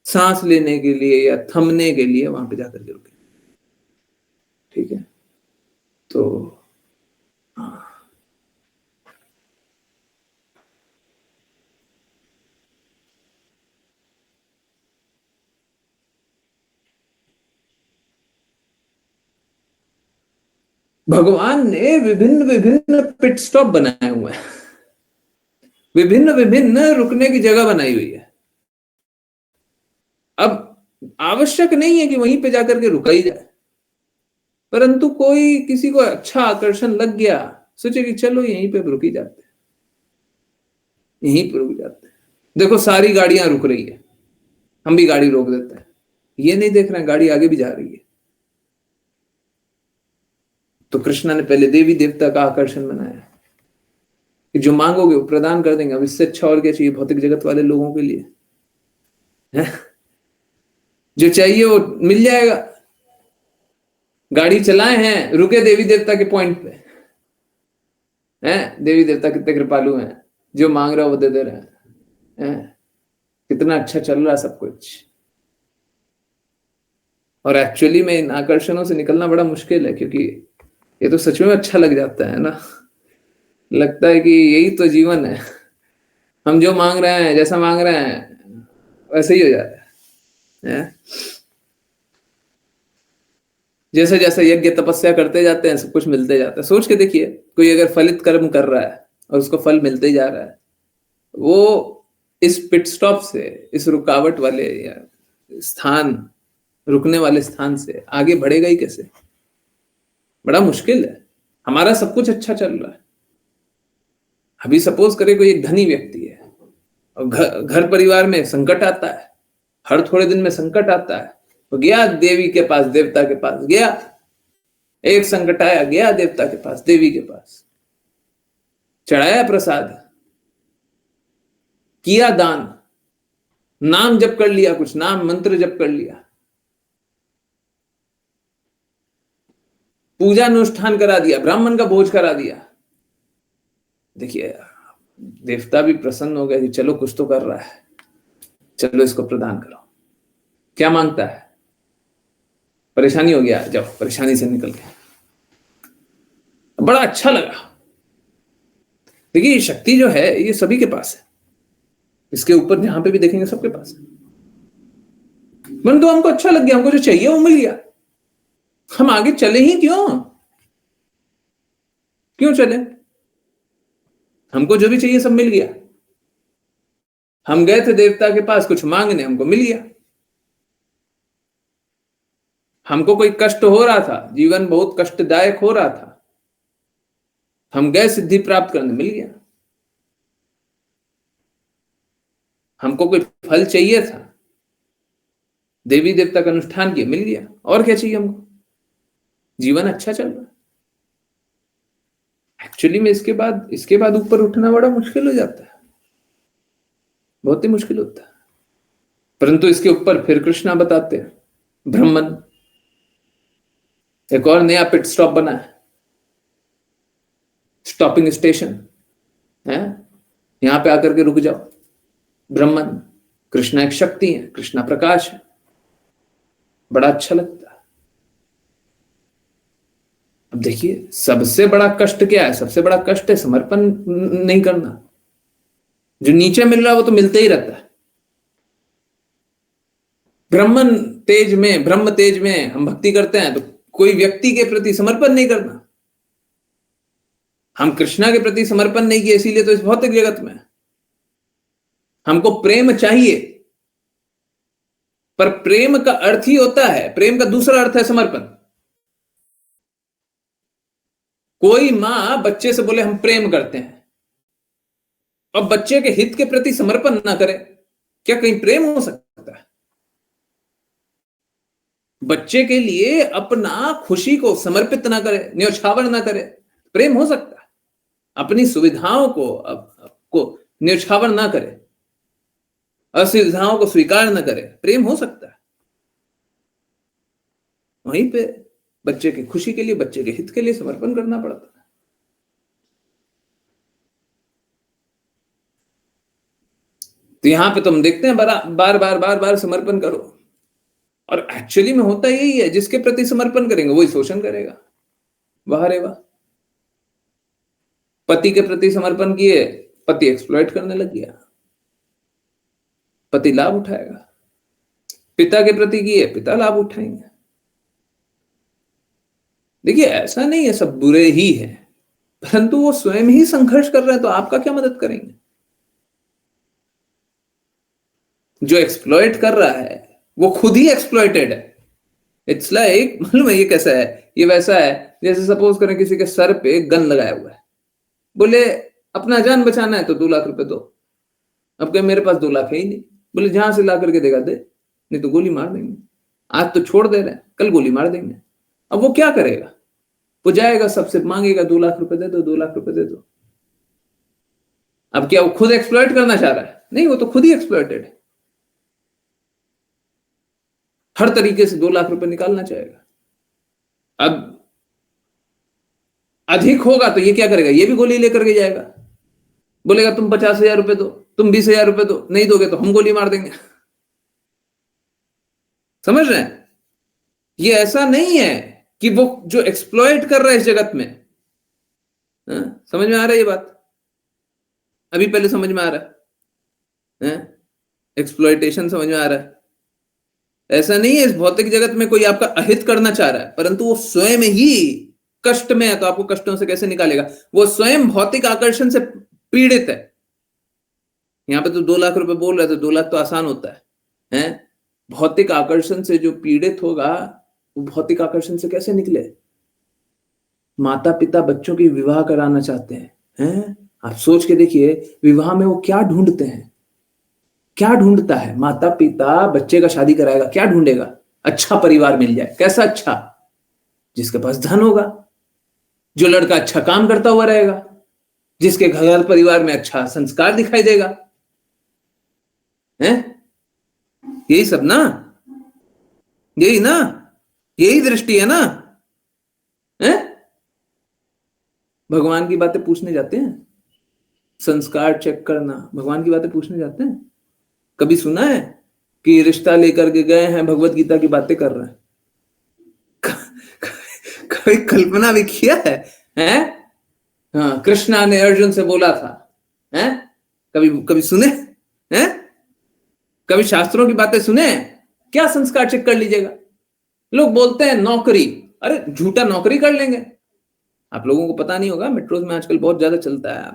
सांस लेने के लिए या थमने के लिए वहां पे जाकर के रुके। ठीक है, तो भगवान ने विभिन्न विभिन्न पिट स्टॉप बनाए हुए हैं, विभिन्न विभिन्न रुकने की जगह बनाई हुई है। अब आवश्यक नहीं है कि वहीं पे जाकर के रुका ही जाए, परंतु कोई किसी को अच्छा आकर्षण लग गया, सोचे कि चलो यहीं पे रुक ही जाते हैं, यहीं पे रुक जाते हैं। देखो सारी गाड़ियां रुक रही है, हम भी गाड़ी रोक देते हैं, ये नहीं देख रहे हैं गाड़ी आगे भी जा रही है। तो कृष्णा ने पहले देवी देवता का आकर्षण बनाया कि जो मांगोगे वो प्रदान कर देंगे। अब इससे अच्छा और क्या चाहिए भौतिक जगत वाले लोगों के लिए? है? जो चाहिए वो मिल जाएगा। गाड़ी चलाए हैं, रुके देवी देवता के पॉइंट पे, हैं? देवी देवता कितने कृपालु हैं, जो मांग रहा है वो दे दे रहे हैं। कितना अच्छा चल रहा है सब कुछ। और एक्चुअली में इन आकर्षणों से निकलना बड़ा मुश्किल है, क्योंकि ये तो सच में अच्छा लग जाता है ना, लगता है कि यही तो जीवन है, हम जो मांग रहे हैं, जैसा मांग रहे हैं वैसे ही हो जाता है। जैसे जैसे यज्ञ तपस्या करते जाते हैं सब कुछ मिलते जाता है। सोच के देखिए, कोई अगर फलित कर्म कर रहा है और उसको फल मिलते ही जा रहा है, वो इस पिट स्टॉप से, इस रुकावट वाले या स्थान, रुकने वाले स्थान से आगे बढ़ेगा ही कैसे? बड़ा मुश्किल है। हमारा सब कुछ अच्छा चल रहा है। अभी सपोज करे कोई एक धनी व्यक्ति है और घर परिवार में संकट आता है, हर थोड़े दिन में संकट आता है, तो गया देवी के पास, देवता के पास गया, एक संकट आया, गया देवता के पास, देवी के पास, चढ़ाया प्रसाद, किया दान, नाम जप कर लिया, कुछ नाम मंत्र जप कर लिया, पूजा अनुष्ठान करा दिया, ब्राह्मण का भोज करा दिया। देखिए देवता भी प्रसन्न हो गया कि चलो कुछ तो कर रहा है, चलो इसको प्रदान करो। क्या मांगता है? परेशानी हो गया, जाओ परेशानी से निकल गया। बड़ा अच्छा लगा। देखिए ये शक्ति जो है ये सभी के पास है, इसके ऊपर जहां पे भी देखेंगे सबके पास है। परंतु हमको अच्छा लग गया, हमको जो चाहिए वो मिल गया, हम आगे चले ही क्यों चले? हमको जो भी चाहिए सब मिल गया। हम गए थे देवता के पास कुछ मांगने, हमको मिल गया। हमको कोई कष्ट हो रहा था, जीवन बहुत कष्टदायक हो रहा था, हम गए सिद्धि प्राप्त करने, मिल गया। हमको कोई फल चाहिए था, देवी देवता का अनुष्ठान किया, मिल गया। और क्या चाहिए हमको? जीवन अच्छा चल रहा। एक्चुअली में इसके बाद ऊपर उठना बड़ा मुश्किल हो जाता है, बहुत ही मुश्किल होता है। परंतु इसके ऊपर फिर कृष्णा बताते हैं, ब्राह्मण एक और नया पिट स्टॉप बना है, स्टॉपिंग स्टेशन है, यहां पे आकर के रुक जाओ। ब्राह्मण, कृष्णा एक शक्ति है, कृष्णा प्रकाश है, बड़ा अच्छा लगता है। अब देखिए सबसे बड़ा कष्ट क्या है? सबसे बड़ा कष्ट है समर्पण नहीं करना। जो नीचे मिल रहा है वो तो मिलते ही रहता है, ब्रह्म तेज में हम भक्ति करते हैं, तो कोई व्यक्ति के प्रति समर्पण नहीं करना। हम कृष्णा के प्रति समर्पण नहीं किए, इसीलिए तो इस भौतिक जगत में हमको प्रेम चाहिए। पर प्रेम का अर्थ ही होता है, प्रेम का दूसरा अर्थ है समर्पण। कोई मां बच्चे से बोले हम प्रेम करते हैं, और बच्चे के हित के प्रति समर्पण ना करे, क्या कहीं प्रेम हो सकता है? बच्चे के लिए अपना खुशी को समर्पित ना करे, न्यौछावर ना करे, प्रेम हो सकता है? अपनी सुविधाओं को न्यौछावर ना करे, असुविधाओं को स्वीकार न करे, प्रेम हो सकता है? वहीं पे बच्चे की खुशी के लिए, बच्चे के हित के लिए समर्पण करना पड़ता है। तो यहां पे तुम देखते हैं बार बार समर्पण करो, और एक्चुअली में होता यही है, जिसके प्रति समर्पण करेंगे वही शोषण करेगा। वाह रे वाह। पति के प्रति समर्पण किए, पति एक्सप्लॉइट करने लग गया, पति लाभ उठाएगा। पिता के प्रति किए, पिता लाभ उठाएंगे। देखिए, ऐसा नहीं है सब बुरे ही हैं, परंतु वो स्वयं ही संघर्ष कर रहे हैं, तो आपका क्या मदद करेंगे? जो एक्सप्लॉइट कर रहा है वो खुद ही एक्सप्लॉइटेड है। इट्स लाइक, मालूम है ये कैसा है? ये वैसा है जैसे सपोज करें किसी के सर पे गन लगाया हुआ है, बोले अपना जान बचाना है तो 2 लाख रुपए दो। अब क्या मेरे पास 2 लाख है ही नहीं, बोले जहां से ला करके देगा दे, नहीं तो गोली मार देंगे। आज तो छोड़ दे रहे हैं, कल गोली मार देंगे। अब वो क्या करेगा? वो जाएगा सबसे मांगेगा 2 लाख रुपए दे दो, 2 लाख रुपए दे दो। अब क्या वो खुद एक्सप्लॉइट करना चाह रहा है? नहीं, वो तो खुद ही एक्सप्लॉइटेड है। हर तरीके से 2 लाख रुपए निकालना चाहेगा। अब अधिक होगा तो ये क्या करेगा? ये भी गोली लेकर के जाएगा, बोलेगा तुम 50,000 रुपए दो, तुम 20,000 रुपए दो, नहीं दोगे तो हम गोली मार देंगे। समझ रहे हैं? ये ऐसा नहीं है कि वो जो एक्सप्लॉइट कर रहा है इस जगत में। समझ में आ रहा है ये बात? अभी पहले समझ में आ रहा है? एक्सप्लॉइटेशन समझ में आ रहा है? ऐसा नहीं है इस भौतिक जगत में कोई आपका अहित करना चाह रहा है, परंतु वो स्वयं ही कष्ट में है, तो आपको कष्टों से कैसे निकालेगा? वो स्वयं भौतिक आकर्षण से पीड़ित है। यहां पे तो 2 लाख रुपए बोल रहे थे, 2 लाख तो आसान होता है? भौतिक आकर्षण से जो पीड़ित होगा, वो भौतिक आकर्षण से कैसे निकले? माता पिता बच्चों की विवाह कराना चाहते हैं? आप सोच के देखिए, विवाह में वो क्या ढूंढते हैं? क्या ढूंढता है? माता पिता बच्चे का शादी कराएगा, क्या ढूंढेगा? अच्छा परिवार मिल जाए। कैसा अच्छा? जिसके पास धन होगा, जो लड़का अच्छा काम करता हुआ रहेगा, जिसके घर परिवार में अच्छा संस्कार दिखाई देगा। यही सब ना, यही ना, यही दृष्टि है ना? भगवान की बातें पूछने जाते हैं, संस्कार चेक करना, भगवान की बातें पूछने जाते हैं। कभी सुना है कि रिश्ता लेकर के गए हैं, भगवत गीता की बातें कर रहे हैं? कभी कल्पना भी किया है? हाँ, कृष्णा ने अर्जुन से बोला था, कभी सुने? कभी शास्त्रों की बातें सुने? क्या संस्कार चेक कर लीजिएगा। लोग बोलते हैं नौकरी, अरे झूठा नौकरी कर लेंगे। आप लोगों को पता नहीं होगा, मेट्रोज में आजकल बहुत ज्यादा चलता है,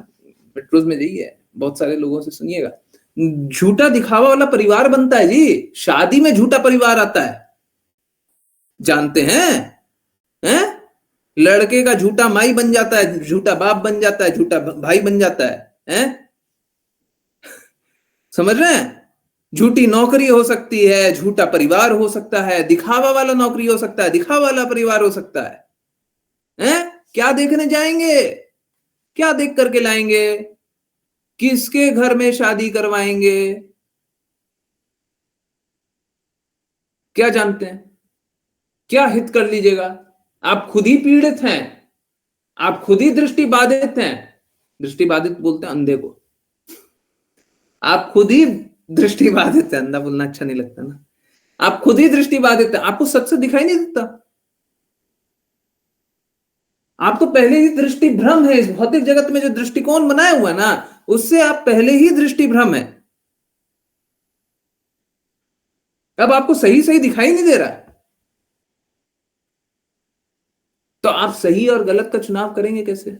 मेट्रोज में जाइए, बहुत सारे लोगों से सुनिएगा, झूठा दिखावा वाला परिवार बनता है जी। शादी में झूठा परिवार आता है, जानते हैं? लड़के का झूठा माई बन जाता है, झूठा बाप बन जाता है, झूठा भाई बन जाता है? समझ रहे हैं? झूठी नौकरी हो सकती है, झूठा परिवार हो सकता है, दिखावा वाला नौकरी हो सकता है, दिखावा वाला परिवार हो सकता है। क्या देखने जाएंगे? क्या देख करके लाएंगे? किसके घर में शादी करवाएंगे? क्या जानते हैं? क्या हित कर लीजिएगा? आप खुद ही पीड़ित हैं, आप खुद ही दृष्टि बाधित हैं। दृष्टि बाधित बोलते हैं अंधे को, आप खुद ही दृष्टि बाधित है। अंधा बोलना अच्छा नहीं लगता ना। आप खुद ही दृष्टि बाधित है, आपको सच से दिखाई नहीं देता। आप तो पहले ही दृष्टि भ्रम है। इस भौतिक जगत में जो दृष्टिकोण बनाया हुआ है ना, उससे आप पहले ही दृष्टि भ्रम है। अब आपको सही सही दिखाई नहीं दे रहा है, तो आप सही और गलत का चुनाव करेंगे कैसे?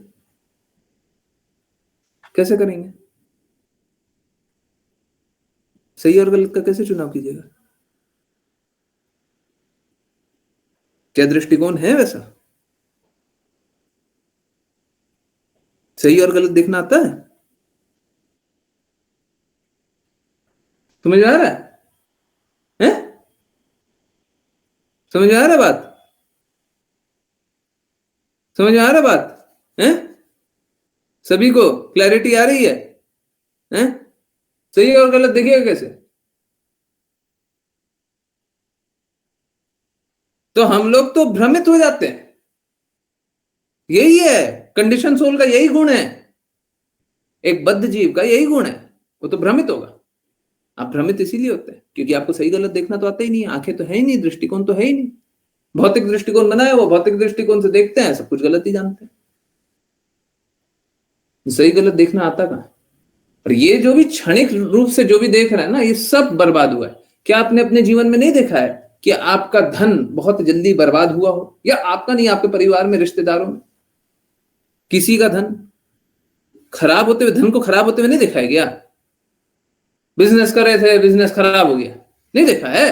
कैसे करेंगे? सही और गलत का कैसे चुनाव कीजिएगा? क्या दृष्टिकोण है वैसा? सही और गलत देखना आता है? समझ में आ रहा है? समझ में आ रहा है बात? समझ में आ रहा है बात? है? सभी को क्लैरिटी आ रही है? हैं? सही और गलत देखिएगा कैसे? तो हम लोग तो भ्रमित हो जाते हैं। यही है कंडीशन सोल का, यही गुण है एक बद्ध जीव का, यही गुण है। वो तो भ्रमित होगा। आप भ्रमित इसीलिए होते हैं क्योंकि आपको सही गलत देखना तो आता ही नहीं है, आंखें तो है ही नहीं, दृष्टिकोण तो है ही नहीं। भौतिक दृष्टिकोण बनाया, वो भौतिक दृष्टिकोण से देखते हैं, सब कुछ गलत ही जानते हैं। सही गलत देखना आता कहां? और ये जो भी क्षणिक रूप से जो भी देख रहे हैं ना, ये सब बर्बाद हुआ है। क्या आपने अपने जीवन में नहीं देखा है कि आपका धन बहुत जल्दी बर्बाद हुआ हो? या आपका नहीं, आपके परिवार में, रिश्तेदारों में किसी का धन खराब होते हुए, धन को खराब होते हुए नहीं देखा है क्या? बिजनेस कर रहे थे, बिजनेस खराब हो गया, नहीं देखा है?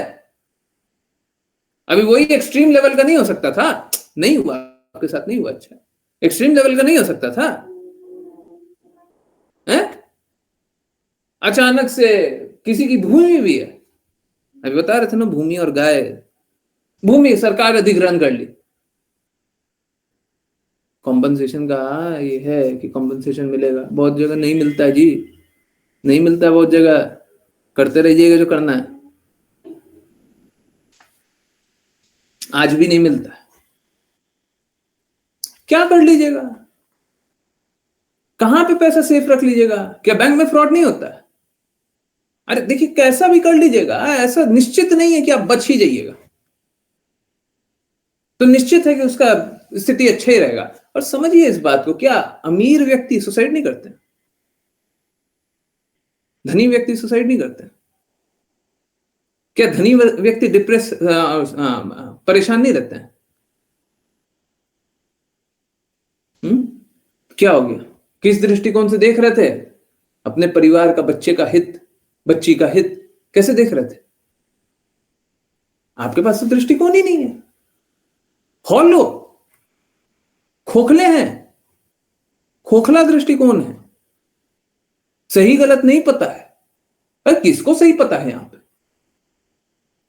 अभी वही एक्सट्रीम लेवल का नहीं हो सकता था? नहीं हुआ, आपके साथ नहीं हुआ। अच्छा, एक्सट्रीम लेवल का नहीं हो सकता था? है? अचानक से किसी की भूमि भी है, अभी बता रहे थे ना, भूमि और गाय, भूमि सरकार अधिग्रहण कर ली। कॉम्पनसेशन का ये है कि कॉम्पनसेशन मिलेगा, बहुत जगह नहीं मिलता है जी, नहीं मिलता है बहुत जगह। करते रहिएगा जो करना है, आज भी नहीं मिलता है। क्या कर लीजिएगा? कहां पे पैसा सेफ रख लीजिएगा? क्या बैंक में फ्रॉड नहीं होता है? अरे देखिए, कैसा भी कर लीजिएगा, ऐसा निश्चित नहीं है कि आप बच ही जाइएगा। तो निश्चित है कि उसका स्थिति अच्छा ही रहेगा। और समझिए इस बात को, क्या अमीर व्यक्ति सुसाइड नहीं करते? धनी व्यक्ति सुसाइड नहीं करते? क्या धनी व्यक्ति डिप्रेस परेशान नहीं रहते हैं? क्या हो गया? किस दृष्टिकोण से देख रहे थे? अपने परिवार का, बच्चे का हित, बच्ची का हित कैसे देख रहे थे? आपके पास तो दृष्टिकोण ही नहीं है। हॉलो, खोखले हैं, खोखला दृष्टिकोण है, सही गलत नहीं पता है। पर किसको सही पता है यहां पे?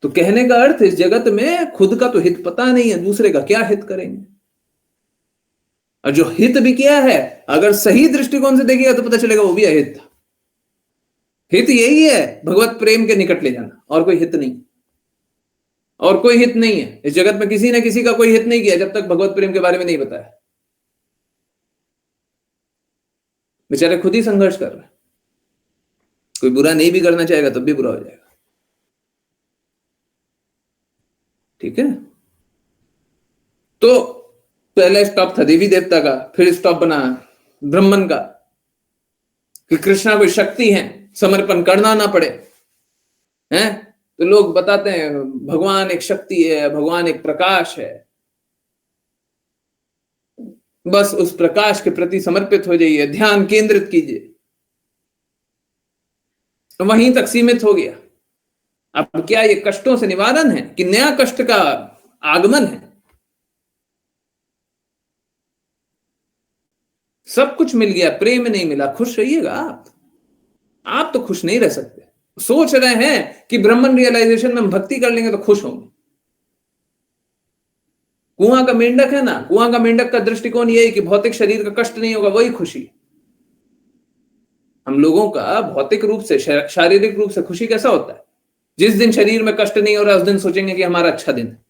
तो कहने का अर्थ, इस जगत में खुद का तो हित पता नहीं है, दूसरे का क्या हित करेंगे? और जो हित भी किया है, अगर सही दृष्टिकोण से देखिएगा तो पता चलेगा वो भी अहित था। हित यही है, भगवत प्रेम के निकट ले जाना, और कोई हित नहीं। और कोई हित नहीं है इस जगत में, किसी ने किसी का कोई हित नहीं किया जब तक भगवत प्रेम के बारे में नहीं बताया। बेचारे खुद ही संघर्ष कर रहे हैं। कोई बुरा नहीं भी करना चाहेगा तब भी बुरा हो जाएगा। ठीक है? तो पहला स्टॉप था देवी देवता का, फिर स्टॉप बना ब्राह्मण का, कि कृष्णा कोई शक्ति है, समर्पण करना ना पड़े। हैं? तो लोग बताते हैं भगवान एक शक्ति है, भगवान एक प्रकाश है, बस उस प्रकाश के प्रति समर्पित हो जाइए, ध्यान केंद्रित कीजिए। वहीं तक सीमित हो गया। अब क्या ये कष्टों से निवारण है कि नया कष्ट का आगमन है? सब कुछ मिल गया, प्रेम नहीं मिला, खुश रहिएगा आप तो खुश नहीं रह सकते। सोच रहे हैं कि ब्रह्मन रियलाइजेशन में हम भक्ति कर लेंगे तो खुश होंगे। कुआं का मेंढक है ना, कुआं का मेंढक का दृष्टिकोण यही कि भौतिक शरीर का कष्ट नहीं होगा, वही खुशी। हम लोगों का भौतिक रूप से, शारीरिक रूप से खुशी कैसा होता है? जिस दिन शरीर में कष्ट नहीं हो रहा, उस दिन सोचेंगे कि हमारा अच्छा दिन है।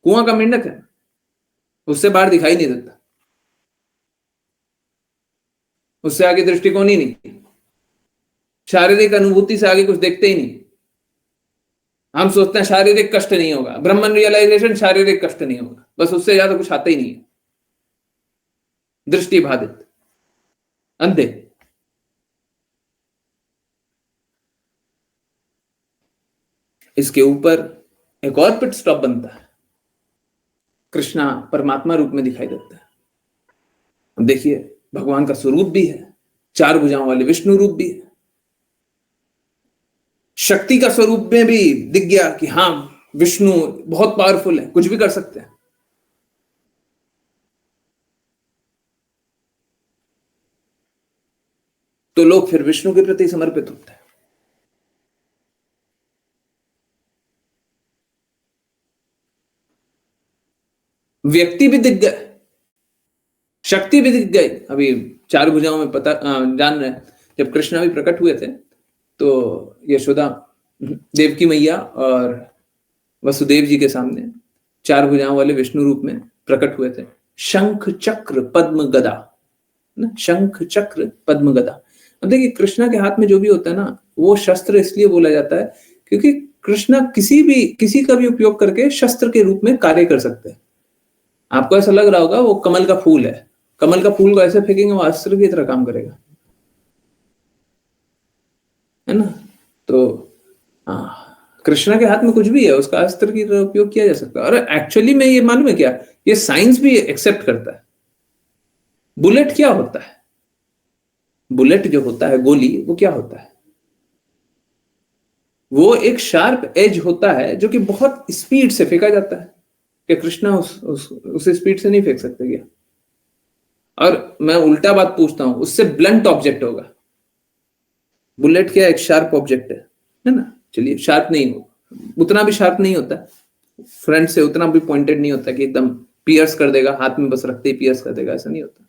कुआं का मेंढक है, उससे बाहर दिखाई नहीं देता, उससे आगे दृष्टिकोण ही नहीं, शारीरिक अनुभूति से आगे कुछ देखते ही नहीं। हम सोचते हैं शारीरिक कष्ट नहीं होगा, ब्रह्मन रियलाइजेशन शारीरिक कष्ट नहीं होगा, बस उससे ज्यादा कुछ आता ही नहीं है। दृष्टि बाधित, अंधे। इसके ऊपर एक और पिट स्टॉप बनता है, कृष्णा परमात्मा रूप में दिखाई देता है। अब देखिए भगवान का स्वरूप भी है, 4 भुजाओं वाले विष्णु रूप भी है, शक्ति का स्वरूप में भी दिख गया कि हाँ विष्णु बहुत पावरफुल है, कुछ भी कर सकते हैं। तो लोग फिर विष्णु के प्रति समर्पित होते हैं। व्यक्ति भी दिख गए, शक्ति भी दिख गई। अभी 4 भुजाओं में पता जान रहे हैं, जब कृष्णा भी प्रकट हुए थे तो यशोदा देवकी मैया और वसुदेव जी के सामने 4 भुजाओं वाले विष्णु रूप में प्रकट हुए थे। शंख चक्र पद्म गदा ना, शंख चक्र पद्म गदा। अब देखिए कृष्णा के हाथ में जो भी होता है ना, वो शस्त्र इसलिए बोला जाता है क्योंकि कृष्णा किसी का भी उपयोग करके शस्त्र के रूप में कार्य कर सकते हैं। आपको ऐसा लग रहा होगा वो कमल का फूल है, कमल का फूल को ऐसे फेंकेंगे वो अस्त्र की तरह काम करेगा, है ना। तो कृष्णा के हाथ में कुछ भी है, उसका अस्त्र की तरह उपयोग किया जा सकता है। और एक्चुअली में ये मालूम है क्या, ये साइंस भी एक्सेप्ट करता है। बुलेट क्या होता है? बुलेट जो होता है, गोली, वो क्या होता है? वो एक शार्प एज होता है जो कि बहुत स्पीड से फेंका जाता है। क्या कृष्णा उस स्पीड से नहीं फेंक सकते क्या? और मैं उल्टा बात पूछता हूं, उससे ब्लंट ऑब्जेक्ट होगा। बुलेट क्या एक शार्प ऑब्जेक्ट है ना। चलिए शार्प नहीं हो, उतना भी शार्प नहीं होता, फ्रंट से उतना भी पॉइंटेड नहीं होता कि एकदम पियर्स कर देगा, हाथ में बस रखते ही पियर्स कर देगा, ऐसा नहीं होता।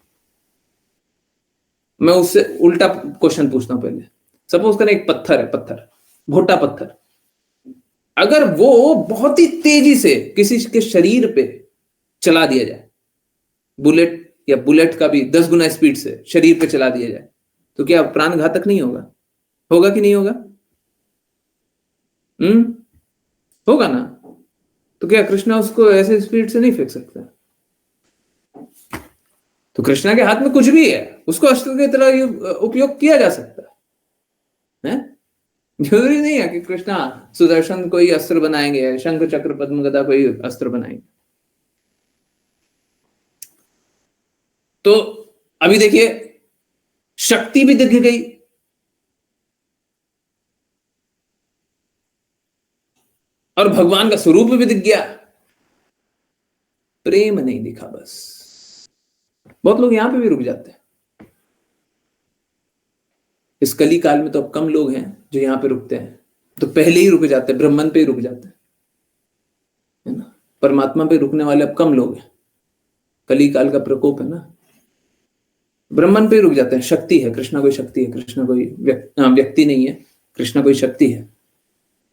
मैं उससे उल्टा क्वेश्चन पूछता हूं पहले। सपोज करें एक पत्थर है, पत्थर, मोटा पत्थर, अगर वो बहुत ही तेजी से किसी के शरीर पे चला दिया जाए, बुलेट या बुलेट का भी 10 गुना स्पीड से शरीर पे चला दिया जाए, तो क्या प्राण घातक नहीं होगा? होगा कि नहीं होगा? होगा ना। तो क्या कृष्णा उसको ऐसे स्पीड से नहीं फेंक सकता? तो कृष्णा के हाथ में कुछ भी है, उसको अस्त्र की तरह उपयोग किया जा सकता है। जरूरी नहीं है कि कृष्णा सुदर्शन कोई अस्त्र बनाएंगे, शंख चक्र पद्म गदा कोई अस्त्र बनाएंगे। तो अभी देखिए शक्ति भी दिख गई, और भगवान का स्वरूप भी दिख गया, प्रेम नहीं दिखा बस। बहुत लोग यहां पे भी रुक जाते हैं। इस कली काल में तो अब कम लोग हैं जो यहां पे रुकते हैं, तो पहले ही रुक जाते हैं, ब्रह्मन पे ही रुक जाते हैं, है ना। परमात्मा पे रुकने वाले अब कम लोग हैं, कली काल का प्रकोप है ना। ब्रह्मन पे ही रुक जाते हैं। शक्ति है, कृष्णा कोई शक्ति है, कृष्णा कोई व्यक्ति नहीं है, कृष्णा कोई शक्ति है,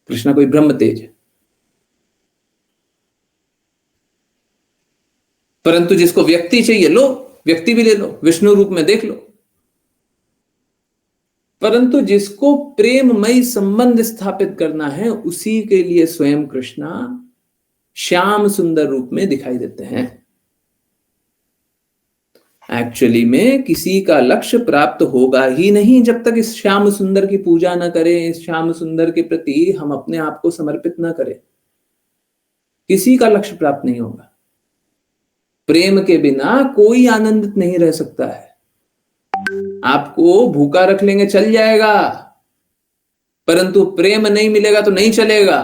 कृष्णा कोई ब्रह्म तेज है। परंतु जिसको व्यक्ति चाहिए, लो व्यक्ति भी ले लो, विष्णु रूप में देख लो। परंतु जिसको प्रेममयी संबंध स्थापित करना है, उसी के लिए स्वयं कृष्णा श्याम सुंदर रूप में दिखाई देते हैं। एक्चुअली में किसी का लक्ष्य प्राप्त होगा ही नहीं जब तक इस श्याम सुंदर की पूजा न करें, इस श्याम सुंदर के प्रति हम अपने आप को समर्पित न करें। किसी का लक्ष्य प्राप्त नहीं होगा। प्रेम के बिना कोई आनंदित नहीं रह सकता है। आपको भूखा रख लेंगे चल जाएगा, परंतु प्रेम नहीं मिलेगा तो नहीं चलेगा।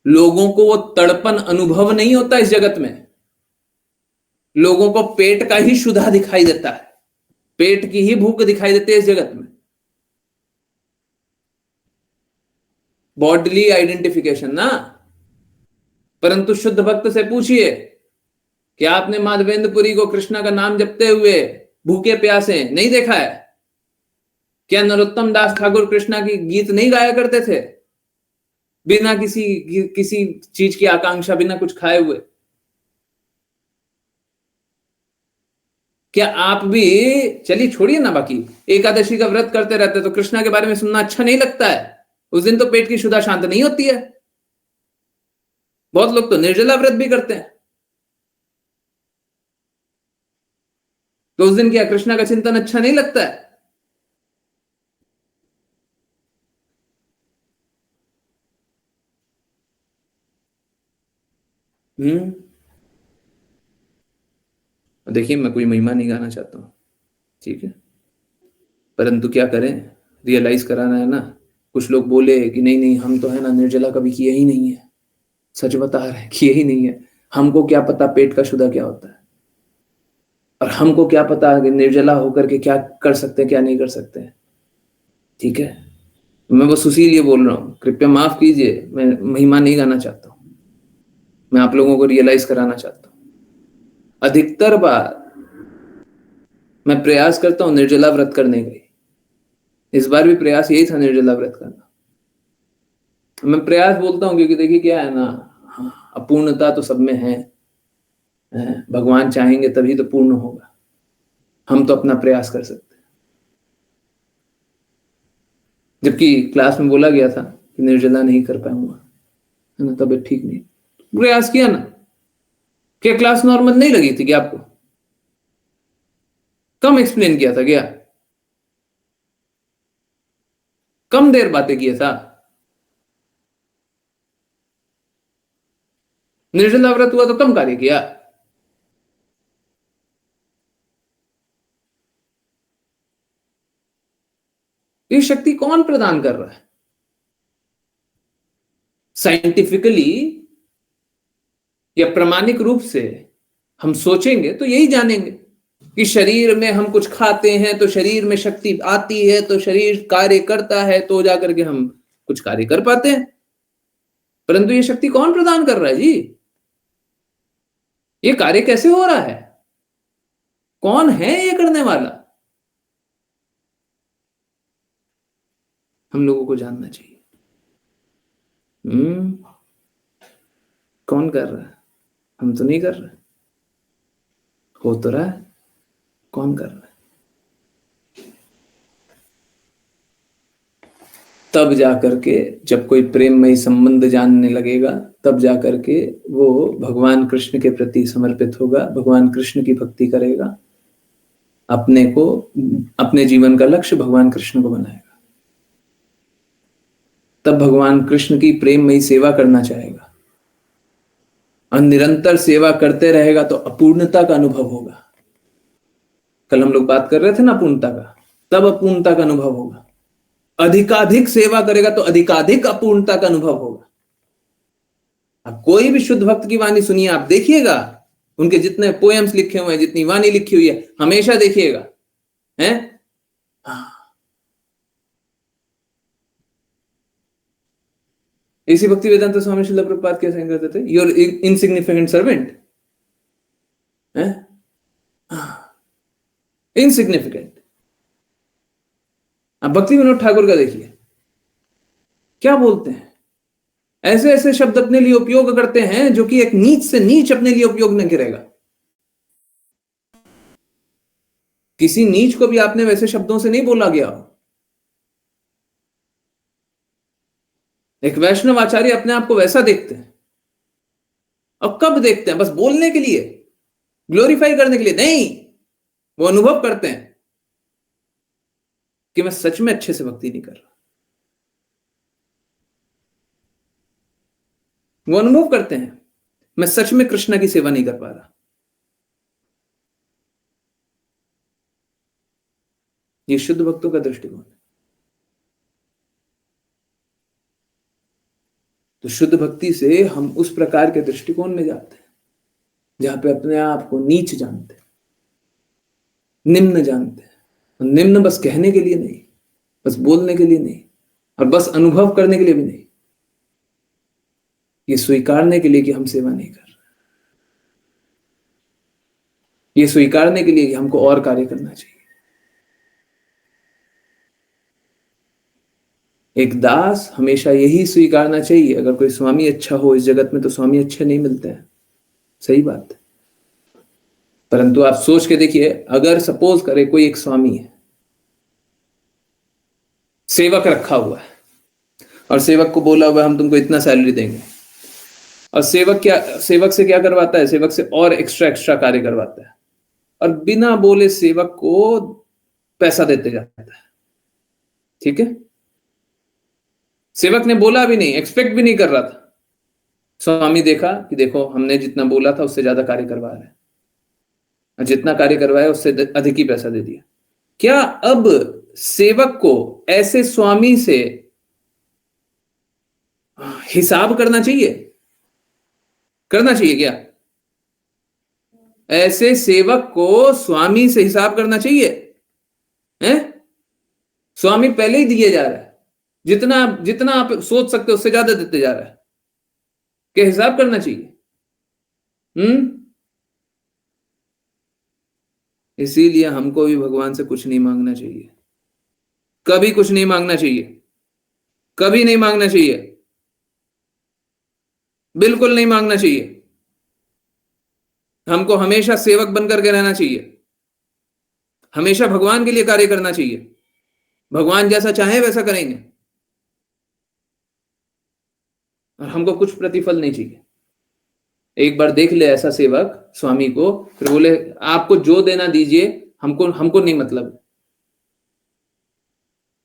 लोगों को वो तड़पन अनुभव नहीं होता इस जगत में। लोगों को पेट का ही क्षुधा दिखाई देता है, पेट की ही भूख दिखाई देती है इस जगत में। बॉडली आइडेंटिफिकेशन ना। परंतु शुद्ध भक्त से पूछिए, क्या आपने माधवेंद्रपुरी को कृष्णा का नाम जपते हुए भूखे प्यासे नहीं देखा है? क्या नरोत्तम दास ठाकुर कृष्णा की गीत नहीं गाया करते थे बिना किसी चीज की आकांक्षा, बिना कुछ खाए हुए? क्या आप भी, चलिए छोड़िए ना, बाकी एकादशी का व्रत करते रहते तो कृष्णा के बारे में सुनना अच्छा नहीं लगता है? उस दिन तो पेट की क्षुधा शांत नहीं होती है। बहुत लोग तो निर्जला व्रत भी करते हैं, तो उस दिन क्या कृष्णा का चिंतन अच्छा नहीं लगता है? देखिए, मैं कोई महिमा नहीं गाना चाहता हूँ, ठीक है, परंतु क्या करें, रियलाइज कराना है ना। कुछ लोग बोले कि नहीं नहीं, हम तो है ना निर्जला कभी किए ही नहीं है, सच बता रहे हैं, किए ही नहीं है, हमको क्या पता पेट का शुद्ध क्या होता है, और हमको क्या पता कि निर्जला होकर के क्या कर सकते हैं क्या नहीं कर सकते हैं, ठीक है। मैं बस उसी लिए बोल रहा हूँ, कृपया माफ कीजिए, मैं महिमा नहीं गाना चाहता हूँ, मैं आप लोगों को रियलाइज कराना चाहता हूँ। अधिकतर बार मैं प्रयास करता हूँ निर्जला व्रत करने का, इस बार भी प्रयास यही था, निर्जला व्रत करना। मैं प्रयास बोलता हूँ क्योंकि देखिए क्या है ना, अपूर्णता तो सब में है, भगवान चाहेंगे तभी तो पूर्ण होगा, हम तो अपना प्रयास कर सकते हैं। जबकि क्लास में बोला गया था कि निर्जला नहीं कर पाऊंगा, है ना, तबीयत ठीक नहीं, प्रयास किया ना। क्या क्लास नॉर्मल नहीं लगी थी क्या आपको? कम एक्सप्लेन किया था क्या? कम देर बातें किया था? निर्जला व्रत हुआ तो कम कार्य किया? ये शक्ति कौन प्रदान कर रहा है? साइंटिफिकली या प्रामाणिक रूप से हम सोचेंगे तो यही जानेंगे कि शरीर में हम कुछ खाते हैं तो शरीर में शक्ति आती है, तो शरीर कार्य करता है, तो जाकर के हम कुछ कार्य कर पाते हैं। परंतु ये शक्ति कौन प्रदान कर रहा है जी? ये कार्य कैसे हो रहा है? कौन है ये करने वाला? हम लोगों को जानना चाहिए। कौन कर रहा है? हम तो नहीं कर रहे, हो तो रहा है, कौन कर रहा है? तब जाकर के जब कोई प्रेममयी संबंध जानने लगेगा, तब जाकर के वो भगवान कृष्ण के प्रति समर्पित होगा, भगवान कृष्ण की भक्ति करेगा, अपने को, अपने जीवन का लक्ष्य भगवान कृष्ण को बनाएगा। तब भगवान कृष्ण की प्रेममयी सेवा करना चाहेगा, और निरंतर सेवा करते रहेगा तो अपूर्णता का अनुभव होगा। कल हम लोग बात कर रहे थे ना अपूर्णता का, तब अपूर्णता का अनुभव होगा। अधिकाधिक सेवा करेगा तो अधिकाधिक अपूर्णता का अनुभव होगा। अब कोई भी शुद्ध भक्त की वाणी सुनिए, आप देखिएगा, उनके जितने पोएम्स लिखे हुए हैं, जितनी वाणी लिखी हुई है, हमेशा देखिएगा, हैं? इसी भक्ति वेदांत स्वामी श्रील प्रभुपाद क्या कहते थे, योर इनसिग्निफिकेंट सर्वेंट, इनसिग्निफिकेंट। अब भक्ति विनोद ठाकुर का देखिए क्या बोलते हैं, ऐसे ऐसे शब्द अपने लिए उपयोग करते हैं जो कि एक नीच से नीच अपने लिए उपयोग नहीं करेगा। किसी नीच को भी आपने वैसे शब्दों से नहीं बोला गया। एक वैष्णव आचार्य अपने आप को वैसा देखते हैं, और कब देखते हैं? बस बोलने के लिए, ग्लोरीफाई करने के लिए नहीं, वो अनुभव करते हैं कि मैं सच में अच्छे से भक्ति नहीं कर रहा। वो अनुभव करते हैं मैं सच में कृष्ण की सेवा नहीं कर पा रहा। ये शुद्ध भक्तों का दृष्टिकोण है। तो शुद्ध भक्ति से हम उस प्रकार के दृष्टिकोण में जाते हैं जहां पे अपने आप को नीच जानते हैं, निम्न जानते हैं। और निम्न बस कहने के लिए नहीं, बस बोलने के लिए नहीं, और बस अनुभव करने के लिए भी नहीं, ये स्वीकारने के लिए कि हम सेवा नहीं कर रहे, ये स्वीकारने के लिए कि हमको और कार्य करना चाहिए। एक दास हमेशा यही स्वीकारना चाहिए, अगर कोई स्वामी अच्छा हो इस जगत में तो स्वामी अच्छे नहीं मिलते हैं, सही बात है। परंतु आप सोच के देखिए, अगर सपोज करे कोई एक स्वामी है, सेवक रखा हुआ है, और सेवक को बोला हुआ हम तुमको इतना सैलरी देंगे, और सेवक से क्या करवाता है? सेवक से और एक्स्ट्रा कार्य करवाता है, और बिना बोले सेवक को पैसा देते जाता है, ठीक है। सेवक ने बोला भी नहीं, एक्सपेक्ट भी नहीं कर रहा था, स्वामी देखा कि देखो हमने जितना बोला था उससे ज्यादा कार्य करवा रहा है, और जितना कार्य करवाया उससे अधिक ही पैसा दे दिया। क्या अब सेवक को ऐसे स्वामी से हिसाब करना चाहिए? करना चाहिए क्या? ऐसे सेवक को स्वामी से हिसाब करना चाहिए? हैं? स्वामी पहले ही दिए जा रहा है, जितना जितना आप सोच सकते हो उससे ज्यादा देते जा रहा है। क्या हिसाब करना चाहिए? इसीलिए हमको भी भगवान से कुछ नहीं मांगना चाहिए, कभी कुछ नहीं मांगना चाहिए, कभी नहीं मांगना चाहिए, बिल्कुल नहीं मांगना चाहिए। हमको हमेशा सेवक बनकर के रहना चाहिए, हमेशा भगवान के लिए कार्य करना चाहिए। भगवान जैसा चाहे वैसा करेंगे, और हमको कुछ प्रतिफल नहीं चाहिए। एक बार देख ले ऐसा सेवक स्वामी को, फिर बोले आपको जो देना दीजिए, हमको हमको नहीं मतलब।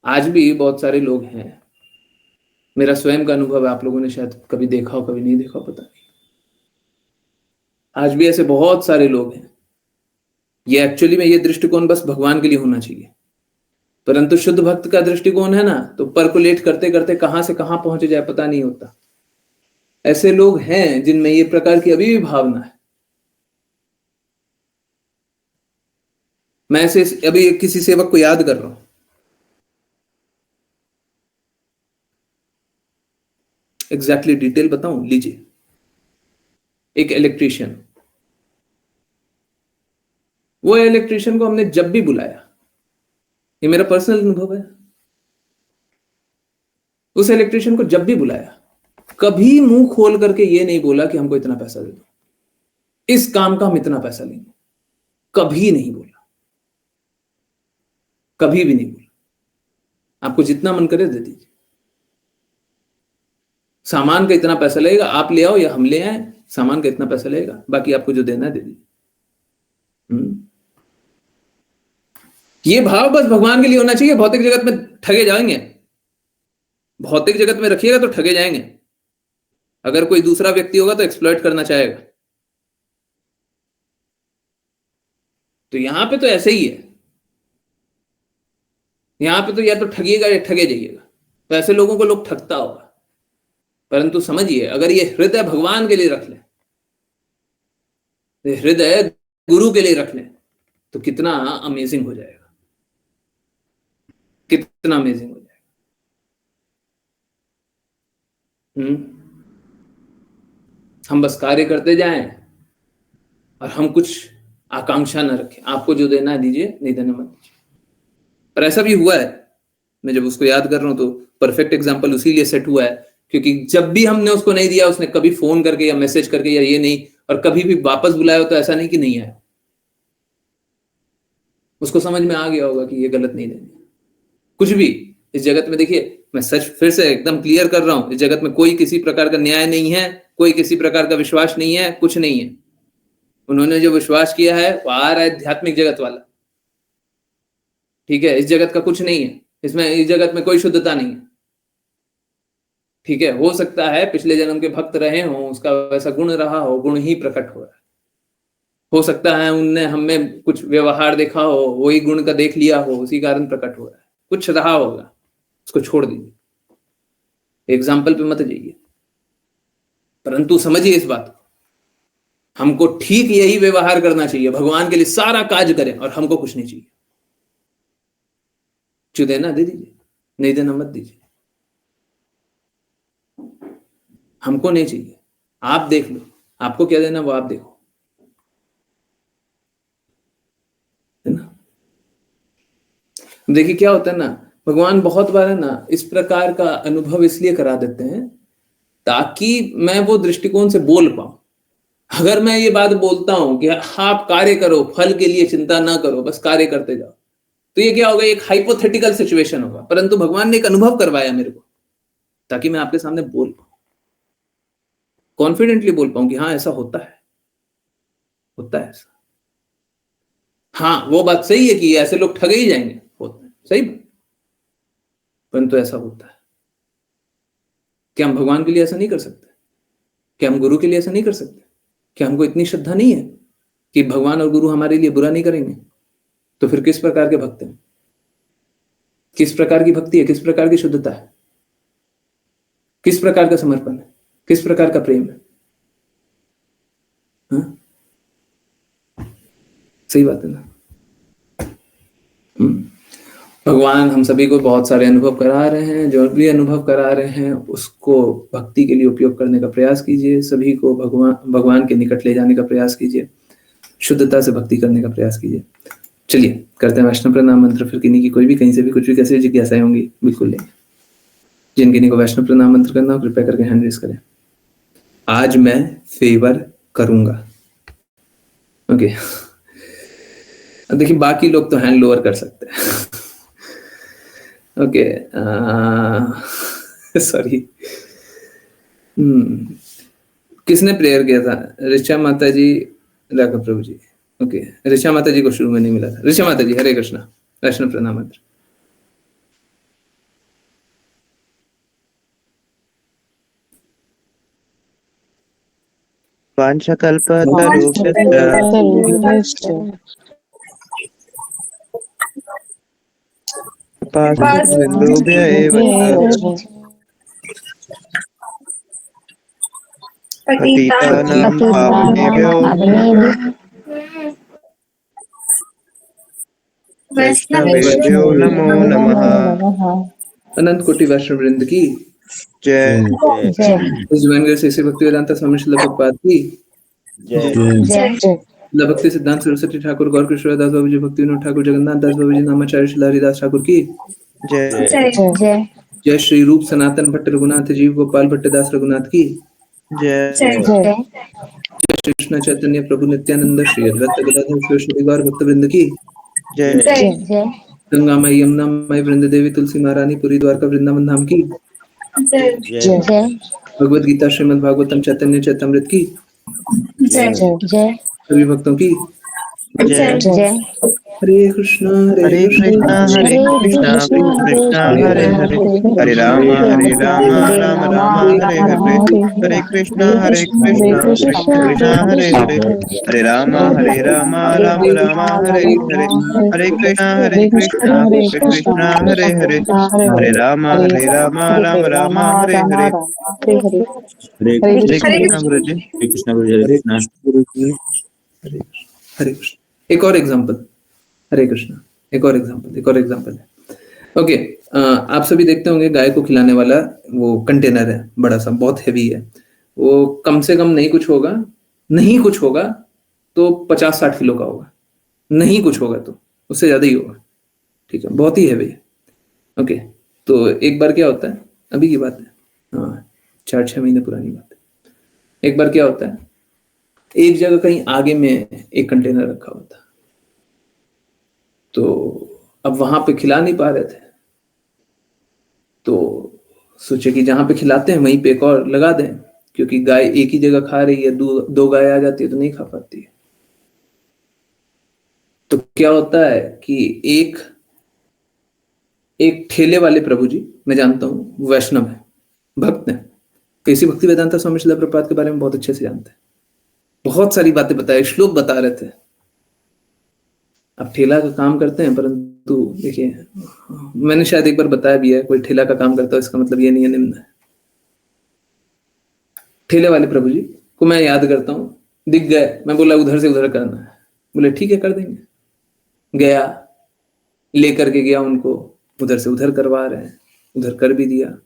आज भी बहुत सारे लोग हैं, मेरा स्वयं का अनुभव है, आप लोगों ने शायद कभी देखा हो कभी नहीं देखा हो, पता नहीं। आज भी ऐसे बहुत सारे लोग हैं। ये एक्चुअली में ये दृष्टिकोण बस भगवान के लिए होना चाहिए, परंतु शुद्ध भक्त का दृष्टिकोण है ना, तो परकुलेट करते करते कहां से कहां पहुंच जाए पता नहीं होता। ऐसे लोग हैं जिनमें ये प्रकार की अभी भी भावना है। मैं ऐसे अभी किसी सेवक को याद कर रहा हूं, एग्जैक्टली डिटेल बताऊं, लीजिए। एक इलेक्ट्रीशियन, वो इलेक्ट्रीशियन को हमने जब भी बुलाया, ये मेरा पर्सनल अनुभव है, उस इलेक्ट्रीशियन को जब भी बुलाया कभी मुंह खोल करके ये नहीं बोला कि हमको इतना पैसा दे दो, इस काम का हम इतना पैसा लेंगे, कभी नहीं बोला, कभी भी नहीं बोला। आपको जितना मन करे दे दीजिए, सामान का इतना पैसा लगेगा, आप ले आओ या हम ले आए, सामान का इतना पैसा लगेगा, बाकी आपको जो देना है दे दीजिए। ये भाव बस भगवान के लिए होना चाहिए। भौतिक जगत में ठगे जाएंगे, भौतिक जगत में रखिएगा तो ठगे जाएंगे। अगर कोई दूसरा व्यक्ति होगा तो एक्सप्लॉइट करना चाहेगा। तो यहां पे तो ऐसे ही है, यहां पे तो या तो ठगिएगा या ठगे जाइएगा। तो ऐसे लोगों को लोग ठगता होगा, परंतु समझिए अगर ये हृदय भगवान के लिए रख ले, हृदय गुरु के लिए रख ले, तो कितना अमेजिंग हो जाएगा, कितना अमेजिंग हो जाएगा। हम बस कार्य करते जाएं और हम कुछ आकांक्षा न रखें, आपको जो देना है दीजिए, नहीं देना मत दीजिए। और ऐसा भी हुआ है, मैं जब उसको याद कर रहा हूं तो परफेक्ट एग्जांपल उसी लिए सेट हुआ है, क्योंकि जब भी हमने उसको नहीं दिया, उसने कभी फोन करके या मैसेज करके या ये नहीं, और कभी भी वापस बुलाया तो ऐसा नहीं कि नहीं आया। उसको समझ में आ गया होगा कि ये गलत नहीं देनी। कुछ भी इस जगत में, देखिए मैं सच फिर से एकदम क्लियर कर रहा हूं, इस जगत में कोई किसी प्रकार का न्याय नहीं है, कोई किसी प्रकार का विश्वास नहीं है, कुछ नहीं है। उन्होंने जो विश्वास किया है वो आ रहा है आध्यात्मिक जगत वाला, ठीक है। इस जगत का कुछ नहीं है, इसमें इस जगत में कोई शुद्धता नहीं है, ठीक है। हो सकता है पिछले जन्म के भक्त रहे हो, उसका वैसा गुण रहा हो, गुण ही प्रकट हो रहा है। हो सकता है उनने हमें कुछ व्यवहार देखा हो, वही गुण का देख लिया हो, उसी कारण प्रकट हो रहा है। कुछ रहा होगा, उसको छोड़ दीजिए, एग्जाम्पल पे मत जाइए, परंतु समझिए इस बात को, हमको ठीक यही व्यवहार करना चाहिए। भगवान के लिए सारा कार्य करें और हमको कुछ नहीं चाहिए। जो देना दे दीजिए, नहीं देना मत दीजिए, हमको नहीं चाहिए। आप देख लो, आपको क्या देना वो आप देखो, है ना। देखिए क्या होता है ना, भगवान बहुत बार है ना इस प्रकार का अनुभव इसलिए करा देते हैं ताकि मैं वो दृष्टिकोण से बोल पाऊं। अगर मैं ये बात बोलता हूं कि आप कार्य करो, फल के लिए चिंता ना करो, बस कार्य करते जाओ, तो ये क्या होगा, एक हाइपोथेटिकल सिचुएशन होगा। परंतु भगवान ने एक अनुभव करवाया मेरे को, ताकि मैं आपके सामने बोल पाऊं, कॉन्फिडेंटली बोल पाऊं कि हाँ ऐसा होता है, होता है ऐसा। हाँ वो बात सही है कि ऐसे लोग ठगे ही जाएंगे, होता है, सही बात, परंतु ऐसा होता है। क्या हम भगवान के लिए ऐसा नहीं कर सकते? क्या हम गुरु के लिए ऐसा नहीं कर सकते? क्या हमको इतनी श्रद्धा नहीं है कि भगवान और गुरु हमारे लिए बुरा नहीं करेंगे? तो फिर किस प्रकार के भक्त हैं? किस प्रकार की भक्ति है? किस प्रकार की शुद्धता है? किस प्रकार का समर्पण है? किस प्रकार का प्रेम है? हाँ? सही बात है ना? भगवान हम सभी को बहुत सारे अनुभव करा रहे हैं। जो भी अनुभव करा रहे हैं उसको भक्ति के लिए उपयोग करने का प्रयास कीजिए। सभी को भगवान के निकट ले जाने का प्रयास कीजिए। शुद्धता से भक्ति करने का प्रयास कीजिए। चलिए करते हैं वैष्णव प्रणाम मंत्र। फिर किन्हीं की कोई भी कहीं से भी कुछ भी कैसे जिज्ञासाएं होंगी बिल्कुल लेंगे। जिन किन्हीं को वैष्णव प्रणाम मंत्र करना हो कृपया करके हैंड रेज करें। आज मैं फेवर करूंगा। ओके देखिए बाकी लोग तो हैंड लोअर कर सकते हैं। Okay sorry. किसने प्रेयर किया था? ऋचा माता जी, राघव प्रभु जी। ओके ऋचा माता जी को शुरू में नहीं मिला था। ऋचा माता जी हरे कृष्णा, वैष्णव प्रणाम मंत्र। वाञ्छकल्पतरुभ्यश्च कृपासिन्धुभ्य एव च पतितानां पावनेभ्यो वैष्णवेभ्यो नमो नमः। अनंत कोटि वैष्णव वृंद की जय श्री भक्ति वेदांता स्वामी श्रील प्रभुपाद की भक्ति सिद्धांत सरस्वती ठाकुर गौर कृष्ण दास बाबू जी, भक्ति विनोद ठाकुर, जगन्नाथ दास बाबू जी, नामाचार्य श्री हरिदास ठाकुर की जय जय। श्री रूप सनातन भट्ट रघुनाथ जीव गोपाल भट्टदास रघुनाथ की जय जय। श्री कृष्ण चैतन्य प्रभु नित्यानंद श्री अद्वैत गदाधर श्री गौर भक्त वृंद की जय गंगा माई यमुना माई वृंद देवी तुलसी महारानी पुरी द्वारका वृंदावन धाम की भगवद गीता श्रीमद् भागवतम चैतन्य चैतमृत की सभी भक्तों की जय। हरे कृष्णा हरे कृष्णा कृष्णा हरे हरे, हरे राम राम राम हरे हरे, हरे कृष्णा कृष्णा हरे हरे, हरे राम राम राम हरे हरे, हरे कृष्णा कृष्णा हरे हरे, हरे राम राम राम हरे हरे। हरे कृष्णा गुरु जी। हरे कृष्णा गुरु जी, हरे कृष्णा। हरे कृष्ण। एक और एग्जांपल। हरे कृष्णा। एक और एग्जांपल है। ओके आप सभी देखते होंगे गाय को खिलाने वाला वो कंटेनर है, बड़ा सा, बहुत हैवी है। वो कम से कम नहीं कुछ होगा तो 50-60 किलो का होगा। नहीं कुछ होगा तो उससे ज्यादा ही होगा। ठीक है, बहुत ही हैवी है। ओके तो एक बार क्या होता है, अभी की बात है, हाँ 4-6 महीने पुरानी बात है। एक बार क्या होता है, एक जगह कहीं आगे में एक कंटेनर रखा हुआ था, तो अब वहां पे खिला नहीं पा रहे थे, तो सोचे कि जहां पे खिलाते हैं वहीं पे एक और लगा दें, क्योंकि गाय एक ही जगह खा रही है, दो गाय आ जाती है तो नहीं खा पाती है। तो क्या होता है कि एक ठेले वाले प्रभु जी, मैं जानता हूं वैष्णव है, भक्त है, कैसी भक्ति वेदांता स्वामी श्रील प्रभुपाद के बारे में बहुत अच्छे से जानते हैं, बहुत सारी बातें बताए, श्लोक बता रहे थे। अब ठेला का काम करते हैं, परंतु देखिए मैंने शायद एक बार बताया भी है, कोई ठेला का काम करता है इसका मतलब ये नहीं है निम्न है। ठेले वाले प्रभु जी को मैं याद करता हूँ, दिख गए, मैं बोला उधर से उधर करना है, बोले ठीक है कर देंगे। गया, लेकर के गया उनको, उधर से उधर करवा रहे हैं, उधर कर भी दिया।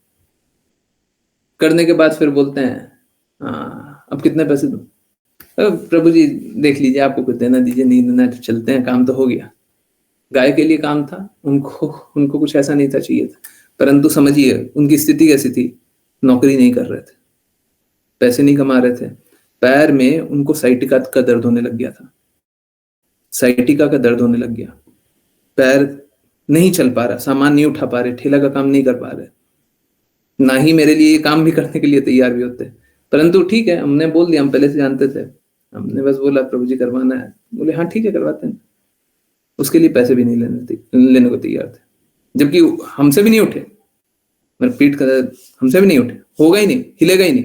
करने के बाद फिर बोलते हैं अब कितने पैसे दूं? प्रभु जी देख लीजिए, आपको कुछ देना दीजिए, नहीं देना तो चलते हैं, काम तो हो गया। गाय के लिए काम था, उनको कुछ ऐसा नहीं था चाहिए था, परंतु समझिए उनकी स्थिति कैसी थी, नौकरी नहीं कर रहे थे, पैसे नहीं कमा रहे थे, पैर में उनको साइटिका का दर्द होने लग गया था, साइटिका का दर्द होने लग गया, पैर नहीं चल पा रहा, सामान नहीं उठा पा रहे, ठेला का काम नहीं कर पा रहे, ना ही मेरे लिए काम भी करने के लिए तैयार भी होते, परंतु ठीक है, हमने बोल दिया, हम पहले से जानते थे, हमने बस बोला प्रभु जी करवाना है, बोले हाँ ठीक है करवाते हैं। उसके लिए पैसे भी नहीं लेने को तैयार थे, जबकि हमसे भी नहीं उठे, मेरे पीठ का हमसे भी नहीं उठे, होगा ही नहीं, हिलेगा ही नहीं।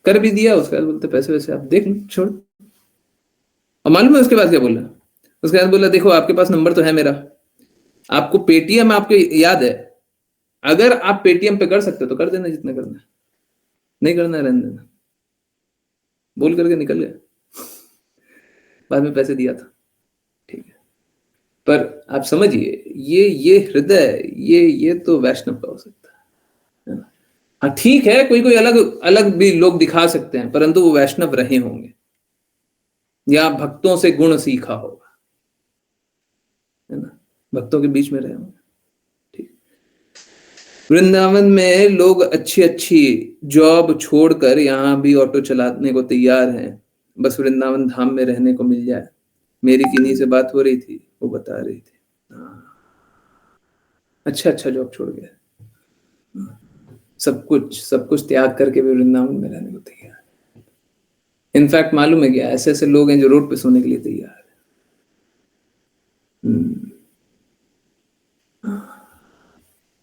कर भी दिया, उसके बाद बोलते पैसे वैसे आप देख लो, छोड़। और मालूम है उसके बाद क्या बोला? उसके बाद बोला देखो आपके पास नंबर तो है मेरा, आपको पेटीएम आपके याद है, अगर आप पेटीएम पे कर सकते हो तो कर देना जितना करना है, नहीं करना रहने देना। बोल करके निकल गया। बाद में पैसे दिया था, ठीक है। पर आप समझिए ये हृदय, ये तो वैष्णव का हो सकता है ना? हाँ ठीक है, कोई कोई अलग अलग भी लोग दिखा सकते हैं, परंतु वो वैष्णव रहे होंगे या भक्तों से गुण सीखा होगा, है ना, भक्तों के बीच में रहे होंगे। ठीक। वृंदावन में लोग अच्छी अच्छी जॉब छोड़कर यहाँ भी ऑटो चलाने को तैयार हैं, बस वृंदावन धाम में रहने को मिल जाए। मेरी किन्हीं से बात हो रही थी, वो बता रही थी अच्छा जॉब छोड़ गया, सब कुछ त्याग करके भी वृंदावन में रहने को तैयार। इनफैक्ट मालूम है क्या, ऐसे ऐसे लोग हैं जो रोड पे सोने के लिए तैयार है,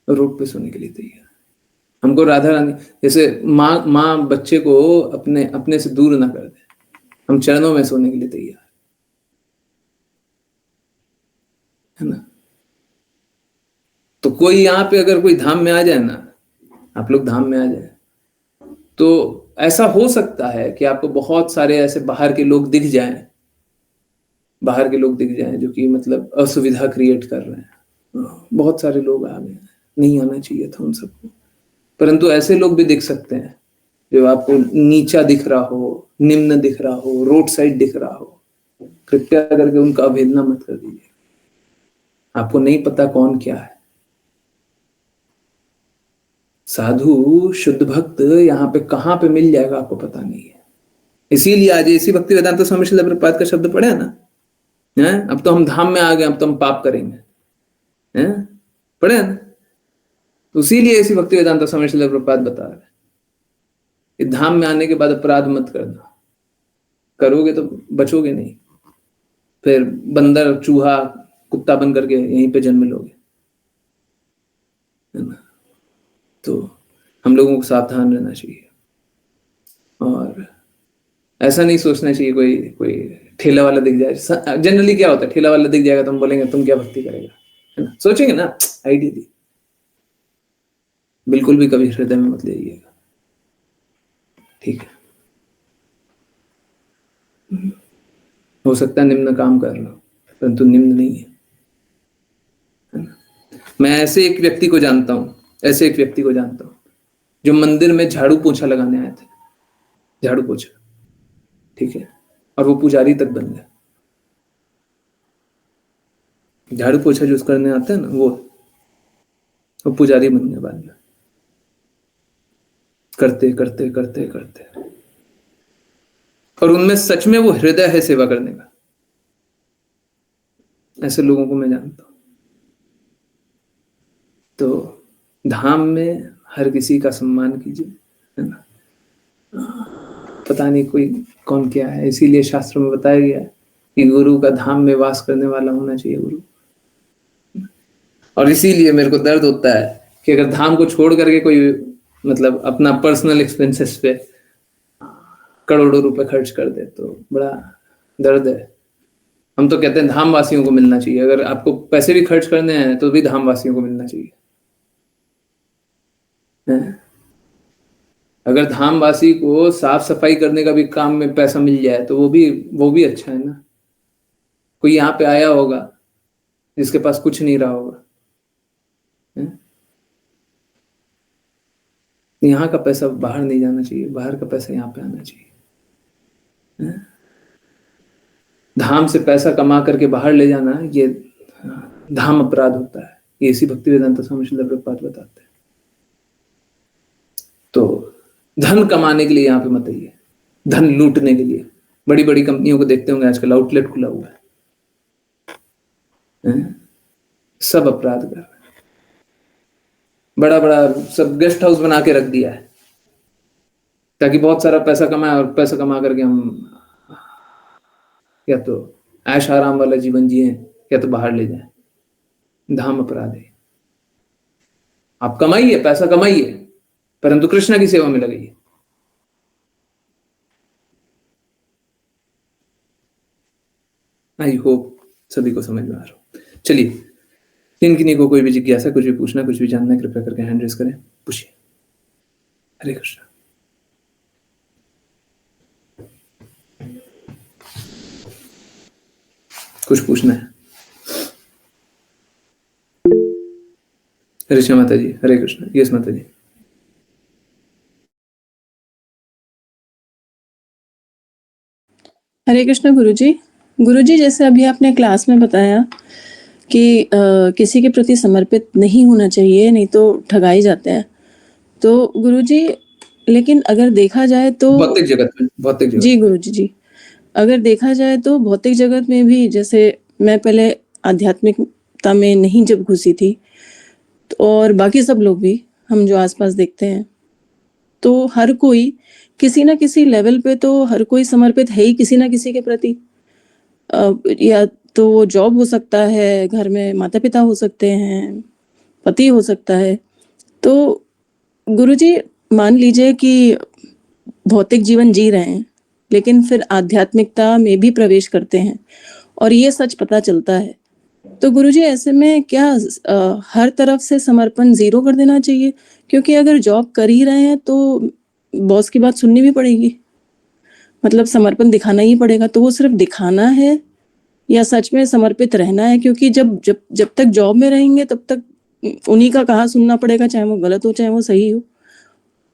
रोड पे सोने के लिए तैयार। हमको राधा रानी जैसे माँ बच्चे को अपने से दूर ना कर दे, हम चरणों में सोने के लिए तैयार है ना। तो कोई यहाँ पे अगर कोई धाम में आ जाए ना, आप लोग धाम में आ जाए, तो ऐसा हो सकता है कि आपको बहुत सारे ऐसे बाहर के लोग दिख जाएं, जो कि मतलब असुविधा क्रिएट कर रहे हैं। बहुत सारे लोग आ गए, नहीं आना चाहिए था उन सबको, परंतु ऐसे लोग भी दिख सकते हैं जो आपको नीचा दिख रहा हो, निम्न दिख रहा हो, रोड साइड दिख रहा हो। कृपया करके उनका अवहेलना मत कर दीजिए, आपको नहीं पता कौन क्या है। साधु शुद्ध भक्त यहाँ पे कहाँ पे मिल जाएगा आपको पता नहीं है। इसीलिए आज इसी भक्ति वेदांत स्वामी श्रील प्रभुपाद का शब्द पढ़े ना, है अब तो हम धाम में आ गए, अब तो हम पाप करेंगे, हैं पढ़े ना। तो इसीलिए इसी भक्ति वेदांत स्वामी श्रील प्रभुपाद बता रहे कि धाम में आने के बाद अपराध मत करना, करोगे तो बचोगे नहीं, फिर बंदर चूहा कुत्ता बन करके यहीं पे जन्म लोगे, है ना। तो हम लोगों को सावधान रहना चाहिए, और ऐसा नहीं सोचना चाहिए कोई ठेला वाला दिख जाए। जनरली क्या होता है, ठेला वाला दिख जाएगा तो हम बोलेंगे तुम क्या भक्ति करेगा, है ना, सोचेंगे ना, आइडिया दी। बिल्कुल भी कभी हृदय में मत ले जाइएगा, ठीक है। हो सकता है निम्न काम कर रहा हो, परंतु निम्न नहीं है ना। मैं ऐसे एक व्यक्ति को जानता हूं जो मंदिर में झाड़ू पोछा लगाने आए थे, झाड़ू पोछा, ठीक है, और वो पुजारी तक बन गया। झाड़ू पोछा जो करने आता है ना, वो पुजारी बन गया बाद में, करते करते करते करते। और उनमें सच में वो हृदय है सेवा करने का। ऐसे लोगों को मैं जानता हूं। तो धाम में हर किसी का सम्मान कीजिए, है ना। पता नहीं कोई कौन क्या है, इसीलिए शास्त्रों में बताया गया है कि गुरु का धाम में वास करने वाला होना चाहिए गुरु। और इसीलिए मेरे को दर्द होता है कि अगर धाम को छोड़ करके कोई मतलब अपना पर्सनल एक्सपेंसेस पे करोड़ों रुपए खर्च कर दे तो बड़ा दर्द है। हम तो कहते हैं धाम वासियों को मिलना चाहिए, अगर आपको पैसे भी खर्च करने हैं तो भी धाम वासियों को मिलना चाहिए, है? अगर धामवासी को साफ सफाई करने का भी काम में पैसा मिल जाए तो वो भी अच्छा है ना। कोई यहाँ पे आया होगा जिसके पास कुछ नहीं रहा होगा, यहाँ का पैसा बाहर नहीं जाना चाहिए, बाहर का पैसा यहाँ पे आना चाहिए, है? धाम से पैसा कमा करके बाहर ले जाना, ये धाम अपराध होता है। ये इसी भक्ति वेदांत स्वामी श्रील प्रभुपाद बताते हैं। तो धन कमाने के लिए यहाँ पे मत आइए, धन लूटने के लिए। बड़ी बड़ी कंपनियों को देखते होंगे आजकल आउटलेट खुला हुआ है? सब अपराध कर रहे हैं, बड़ा बड़ा सब गेस्ट हाउस बना के रख दिया है ताकि बहुत सारा पैसा कमाए, और पैसा कमा करके हम या तो ऐश आराम वाला जीवन जिए या तो बाहर ले जाए। धाम अपराध है। आप कमाइए, पैसा कमाइए, परंतु कृष्ण की सेवा में लगाइए, आई होप सभी को समझ में आ रहा हो। चलिए, किन्हीं को कोई भी जिज्ञासा, कुछ भी पूछना, कुछ भी जानना है, कृपया करके हैंड रेज करें, पूछिए। हरे कृष्णा। कुछ पूछना है? हरे माता जी, हरे कृष्णा। यस माता जी। हरे कृष्ण गुरुजी। गुरुजी, जैसे अभी आपने क्लास में बताया कि किसी के प्रति समर्पित नहीं होना चाहिए, नहीं तो ठगाए जाते हैं। तो गुरुजी, लेकिन अगर देखा जाए तो भौतिक जगत में, भौतिक जगत जी में। गुरुजी जी, अगर देखा जाए तो भौतिक जगत में भी, जैसे मैं पहले आध्यात्मिकता में नहीं जब घुसी थी, और बाकी सब लोग भी, हम जो आसपास देखते हैं, तो हर कोई किसी ना किसी लेवल पे तो हर कोई समर्पित है ही किसी ना किसी के प्रति। या तो वो जॉब हो सकता है, घर में माता पिता हो सकते हैं, पति हो सकता है। तो गुरुजी, मान लीजिए कि भौतिक जीवन जी रहे हैं, लेकिन फिर आध्यात्मिकता में भी प्रवेश करते हैं और ये सच पता चलता है, तो गुरुजी ऐसे में क्या हर तरफ से समर्पण जीरो कर देना चाहिए? क्योंकि अगर जॉब कर ही रहे हैं तो बॉस की बात सुननी भी पड़ेगी, मतलब समर्पण दिखाना ही पड़ेगा। तो वो सिर्फ दिखाना है या सच में समर्पित रहना है? क्योंकि जब जब जब तक जॉब में रहेंगे तब तक उन्हीं का कहा सुनना पड़ेगा, चाहे वो गलत हो चाहे वो सही हो।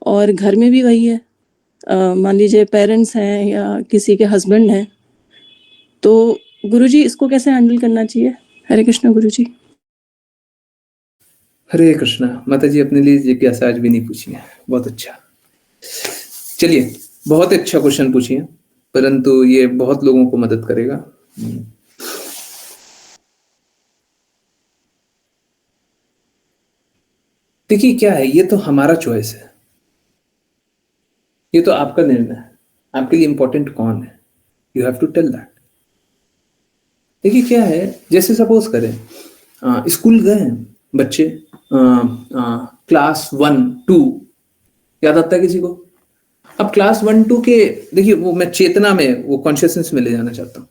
और घर में भी वही है, मान लीजिए पेरेंट्स हैं या किसी के हस्बैंड हैं, तो गुरुजी इसको कैसे हैंडल करना चाहिए? हरे कृष्ण गुरुजी। हरे कृष्णा। माता जी अपने लिए जिज्ञासा आज भी नहीं पूछी है, बहुत अच्छा। चलिए, बहुत अच्छा क्वेश्चन पूछिए, परंतु ये बहुत लोगों को मदद करेगा। देखिए क्या है, ये तो हमारा चॉइस है, ये तो आपका निर्णय है, आपके लिए इंपॉर्टेंट कौन है, you have to tell that. देखिए क्या है, जैसे सपोज करें स्कूल गए हैं बच्चे, क्लास 1-2, याद आता है किसी को? अब क्लास 1-2 के, देखिए वो मैं चेतना में, वो कॉन्शियसनेस में ले जाना चाहता हूं।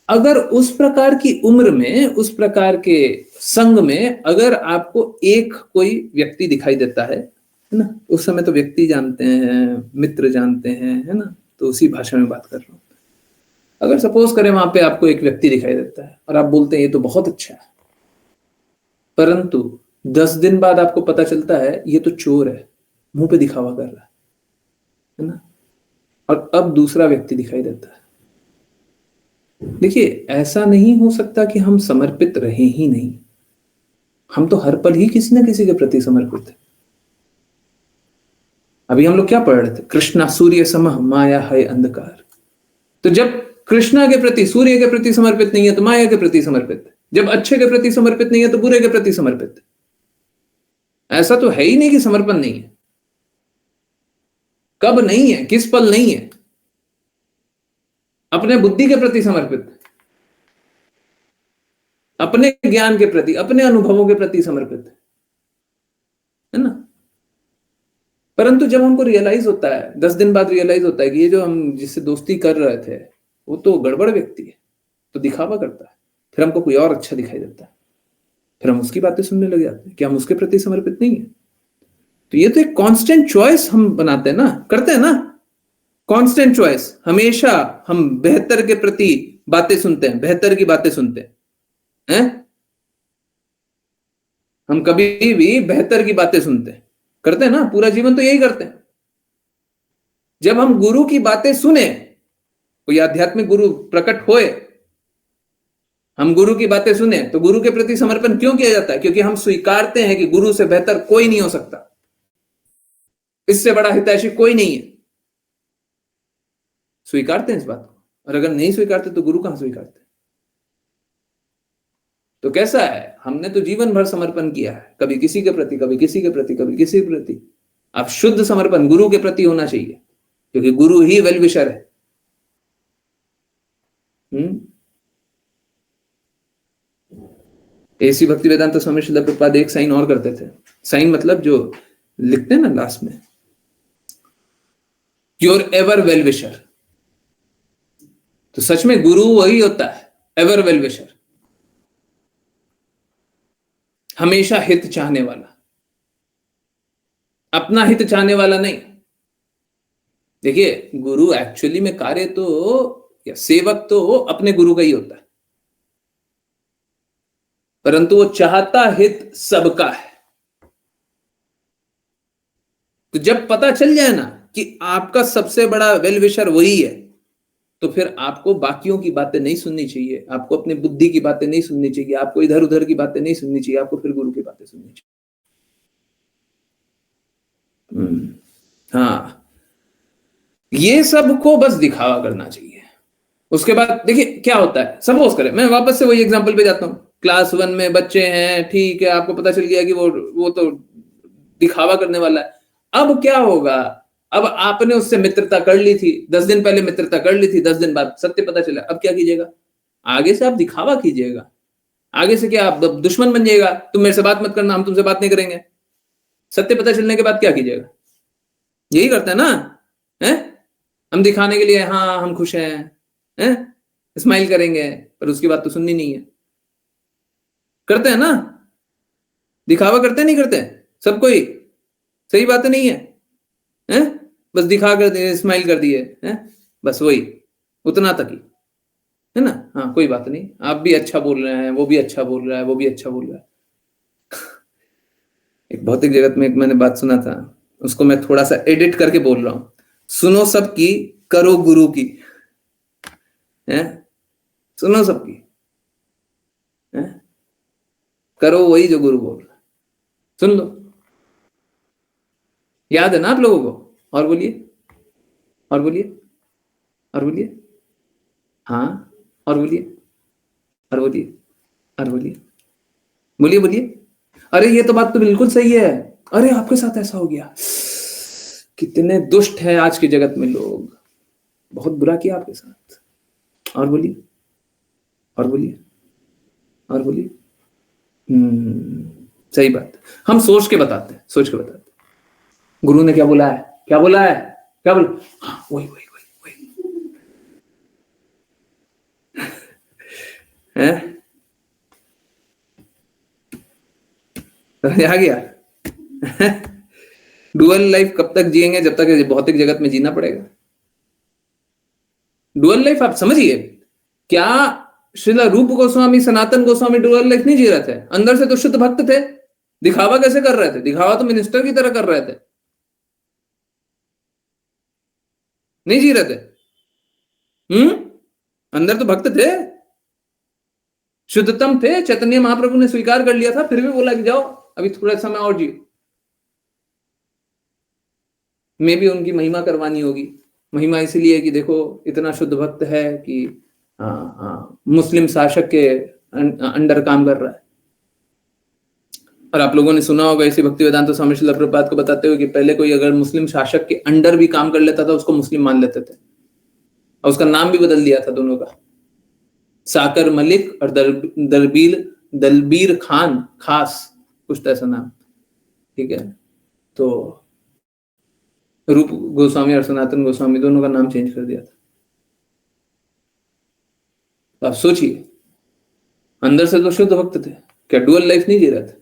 अगर उस प्रकार की उम्र में, उस प्रकार के संग में, अगर आपको एक कोई व्यक्ति दिखाई देता है ना, उस समय तो व्यक्ति जानते हैं, मित्र जानते हैं, है ना, तो उसी भाषा में बात कर रहा हूं। अगर सपोज करें वहां पे आपको एक व्यक्ति दिखाई देता है और आप बोलते हैं ये तो बहुत अच्छा है, परंतु 10 दिन बाद आपको पता चलता है ये तो चोर है, मुंह पे दिखावा कर रहा है ना, और अब दूसरा व्यक्ति दिखाई देता है। देखिए ऐसा नहीं हो सकता कि हम समर्पित रहे ही नहीं, हम तो हर पल ही किसी ना किसी के प्रति समर्पित है। अभी हम लोग क्या पढ़ रहे थे? कृष्णा सूर्य समः माया है अंधकार। तो जब कृष्णा के प्रति, सूर्य के प्रति समर्पित नहीं है तो माया के प्रति समर्पित है, जब अच्छे के प्रति समर्पित नहीं है तो बुरे के प्रति समर्पित है। ऐसा तो है ही नहीं कि समर्पण नहीं है। कब नहीं है, किस पल नहीं है? अपने बुद्धि के प्रति समर्पित, अपने ज्ञान के प्रति, अपने अनुभवों के प्रति समर्पित है ना। परंतु जब हमको रियलाइज होता है, 10 दिन बाद रियलाइज होता है कि ये जो हम जिससे दोस्ती कर रहे थे वो तो गड़बड़ व्यक्ति है, तो दिखावा करता है, फिर हमको कोई और अच्छा दिखाई देता है, फिर हम उसकी बातें सुनने लग जाते हैं कि हम उसके प्रति समर्पित नहीं है। तो ये तो एक कांस्टेंट चॉइस हम बनाते हैं ना, करते हैं ना, कांस्टेंट चॉइस। हमेशा हम बेहतर के प्रति बातें सुनते हैं, बेहतर की बातें सुनते हैं, हम कभी भी बेहतर की बातें सुनते हैं, करते हैं ना, पूरा जीवन तो यही करते हैं। जब हम गुरु की बातें सुने, कोई आध्यात्मिक गुरु प्रकट होए, हम गुरु की बातें सुने, तो गुरु के प्रति समर्पण क्यों किया जाता है? क्योंकि हम स्वीकारते हैं कि गुरु से बेहतर कोई नहीं हो सकता, इससे बड़ा हितैषी कोई नहीं है। स्वीकारते हैं इस बात को, और अगर नहीं स्वीकारते तो गुरु कहां स्वीकारते? तो कैसा है, हमने तो जीवन भर समर्पण किया है, कभी किसी के प्रति, कभी किसी के प्रति, कभी किसी के प्रति। अब शुद्ध समर्पण गुरु के प्रति होना चाहिए, क्योंकि गुरु ही वेल विशर है। ऐसी भक्ति वेदांत स्वामी श्रील प्रभुपाद एक साइन और करते थे। साइन मतलब जो लिखते हैं ना लास्ट में, योर एवर वेल विशर। तो सच में गुरु वही होता है, एवर वेल विशर, हमेशा हित चाहने वाला, अपना हित चाहने वाला नहीं। देखिए, गुरु एक्चुअली में कार्य तो, या सेवक तो अपने गुरु का ही होता है, परंतु वो चाहता हित सबका है। तो जब पता चल जाए ना कि आपका सबसे बड़ा वेल विशर वही है, तो फिर आपको बाकियों की बातें नहीं सुननी चाहिए, आपको अपनी बुद्धि की बातें नहीं सुननी चाहिए, आपको इधर उधर की बातें नहीं सुननी चाहिए, आपको फिर गुरु की बातें सुननी चाहिए। हाँ, ये सब को बस दिखावा करना चाहिए। उसके बाद देखिए क्या होता है, सपोज करें, मैं वापस से वही एग्जांपल पे जाता हूँ, क्लास 1 में बच्चे हैं, ठीक है, आपको पता चल गया कि वो तो दिखावा करने वाला है। अब क्या होगा, अब आपने उससे मित्रता कर ली थी, 10 दिन पहले मित्रता कर ली थी, 10 दिन बाद सत्य पता चला, अब क्या कीजिएगा? आगे से आप दिखावा कीजिएगा, आगे से क्या आप दुश्मन बन जाइएगा, तुम मेरे से बात मत करना, हम तुमसे बात नहीं करेंगे। सत्य पता चलने के बाद क्या कीजिएगा? यही करते हैं ना, है? हम दिखाने के लिए, हाँ हम खुश हैं, स्माइल करेंगे, पर उसकी बात तो सुननी नहीं है। करते हैं ना, दिखावा करते हैं, नहीं करते सब कोई? सही बात नहीं है? बस दिखा कर दिए, स्माइल कर दिए, बस वही, उतना तक ही है ना। हाँ, कोई बात नहीं, आप भी अच्छा बोल रहे हैं, वो भी अच्छा बोल रहा है, वो भी अच्छा बोल रहा है। एक भौतिक जगत में एक मैंने बात सुना था, उसको मैं थोड़ा सा एडिट करके बोल रहा हूं, सुनो सबकी, करो गुरु की, है? सुनो सबकी, है? करो वही जो गुरु बोल रहा है, सुन लो। याद है ना आप लोगों को? और बोलिए, और बोलिए, और बोलिए, हाँ, और बोलिए, और बोलिए, और बोलिए, बोलिए बोलिए। अरे ये तो बात तो बिल्कुल सही है, अरे आपके साथ ऐसा हो गया, कितने दुष्ट है आज के जगत में लोग, बहुत बुरा किया आपके साथ। और बोलिए, और बोलिए, और बोलिए। सही बात, हम सोच के बताते हैं, सोच के बताते हैं। गुरु ने क्या बोला है, क्या बोला है, क्या बोला, हाँ वही वही वही वही है, आ गया। डुअल लाइफ कब तक जिएंगे? जब तक भौतिक जगत में जीना पड़ेगा। डुअल लाइफ आप समझिए, क्या श्रीला रूप गोस्वामी, सनातन गोस्वामी डुअल लाइफ नहीं जी रहे थे? अंदर से तो शुद्ध भक्त थे, दिखावा कैसे कर रहे थे? दिखावा तो मिनिस्टर की तरह कर रहे थे, नहीं जी रहे थे। अंदर तो भक्त थे, शुद्धतम थे, चैतन्य महाप्रभु ने स्वीकार कर लिया था, फिर भी बोला कि जाओ अभी थोड़ा समय और जियो। में भी उनकी महिमा करवानी होगी। महिमा इसलिए कि देखो इतना शुद्ध भक्त है कि मुस्लिम शासक के अंडर काम कर रहा है। और आप लोगों ने सुना होगा इसी भक्ति वेदांत स्वामी श्रील प्रभुपाद को बताते हुए कि पहले कोई अगर मुस्लिम शासक के अंडर भी काम कर लेता था, उसको मुस्लिम मान लेते थे, और उसका नाम भी बदल दिया था दोनों का, साकर मलिक और दलबीर खान खास, कुछ तो ऐसा नाम, ठीक है। तो रूप गोस्वामी और सनातन गोस्वामी दोनों का नाम चेंज कर दिया था। तो आप सोचिए, अंदर से तो शुद्ध भक्त थे, क्या डुअल लाइफ नहीं जी रहे थे?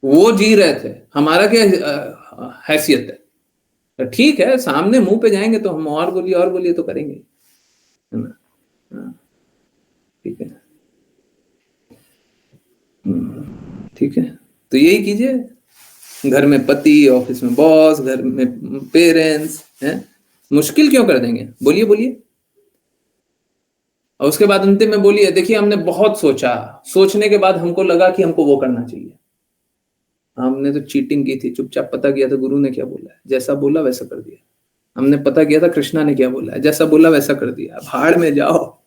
वो जी रहे थे, हमारा क्या हैसियत है? तो ठीक है, सामने मुंह पे जाएंगे तो हम और बोलिए तो करेंगे, है ना? ठीक है, ठीक है। तो यही कीजिए, घर में पति, ऑफिस में बॉस, घर में पेरेंट्स, हैं? मुश्किल क्यों कर देंगे? बोलिए बोलिए। और उसके बाद अंतिम में बोलिए, देखिए हमने बहुत सोचा, सोचने के बाद हमको लगा कि हमको वो करना चाहिए, हमने तो चीटिंग की थी, चुपचाप पता किया था गुरु ने क्या बोला है, जैसा बोला वैसा कर दिया। हमने पता किया था कृष्णा ने क्या बोला है, जैसा बोला वैसा कर दिया। भाड़ में जाओ,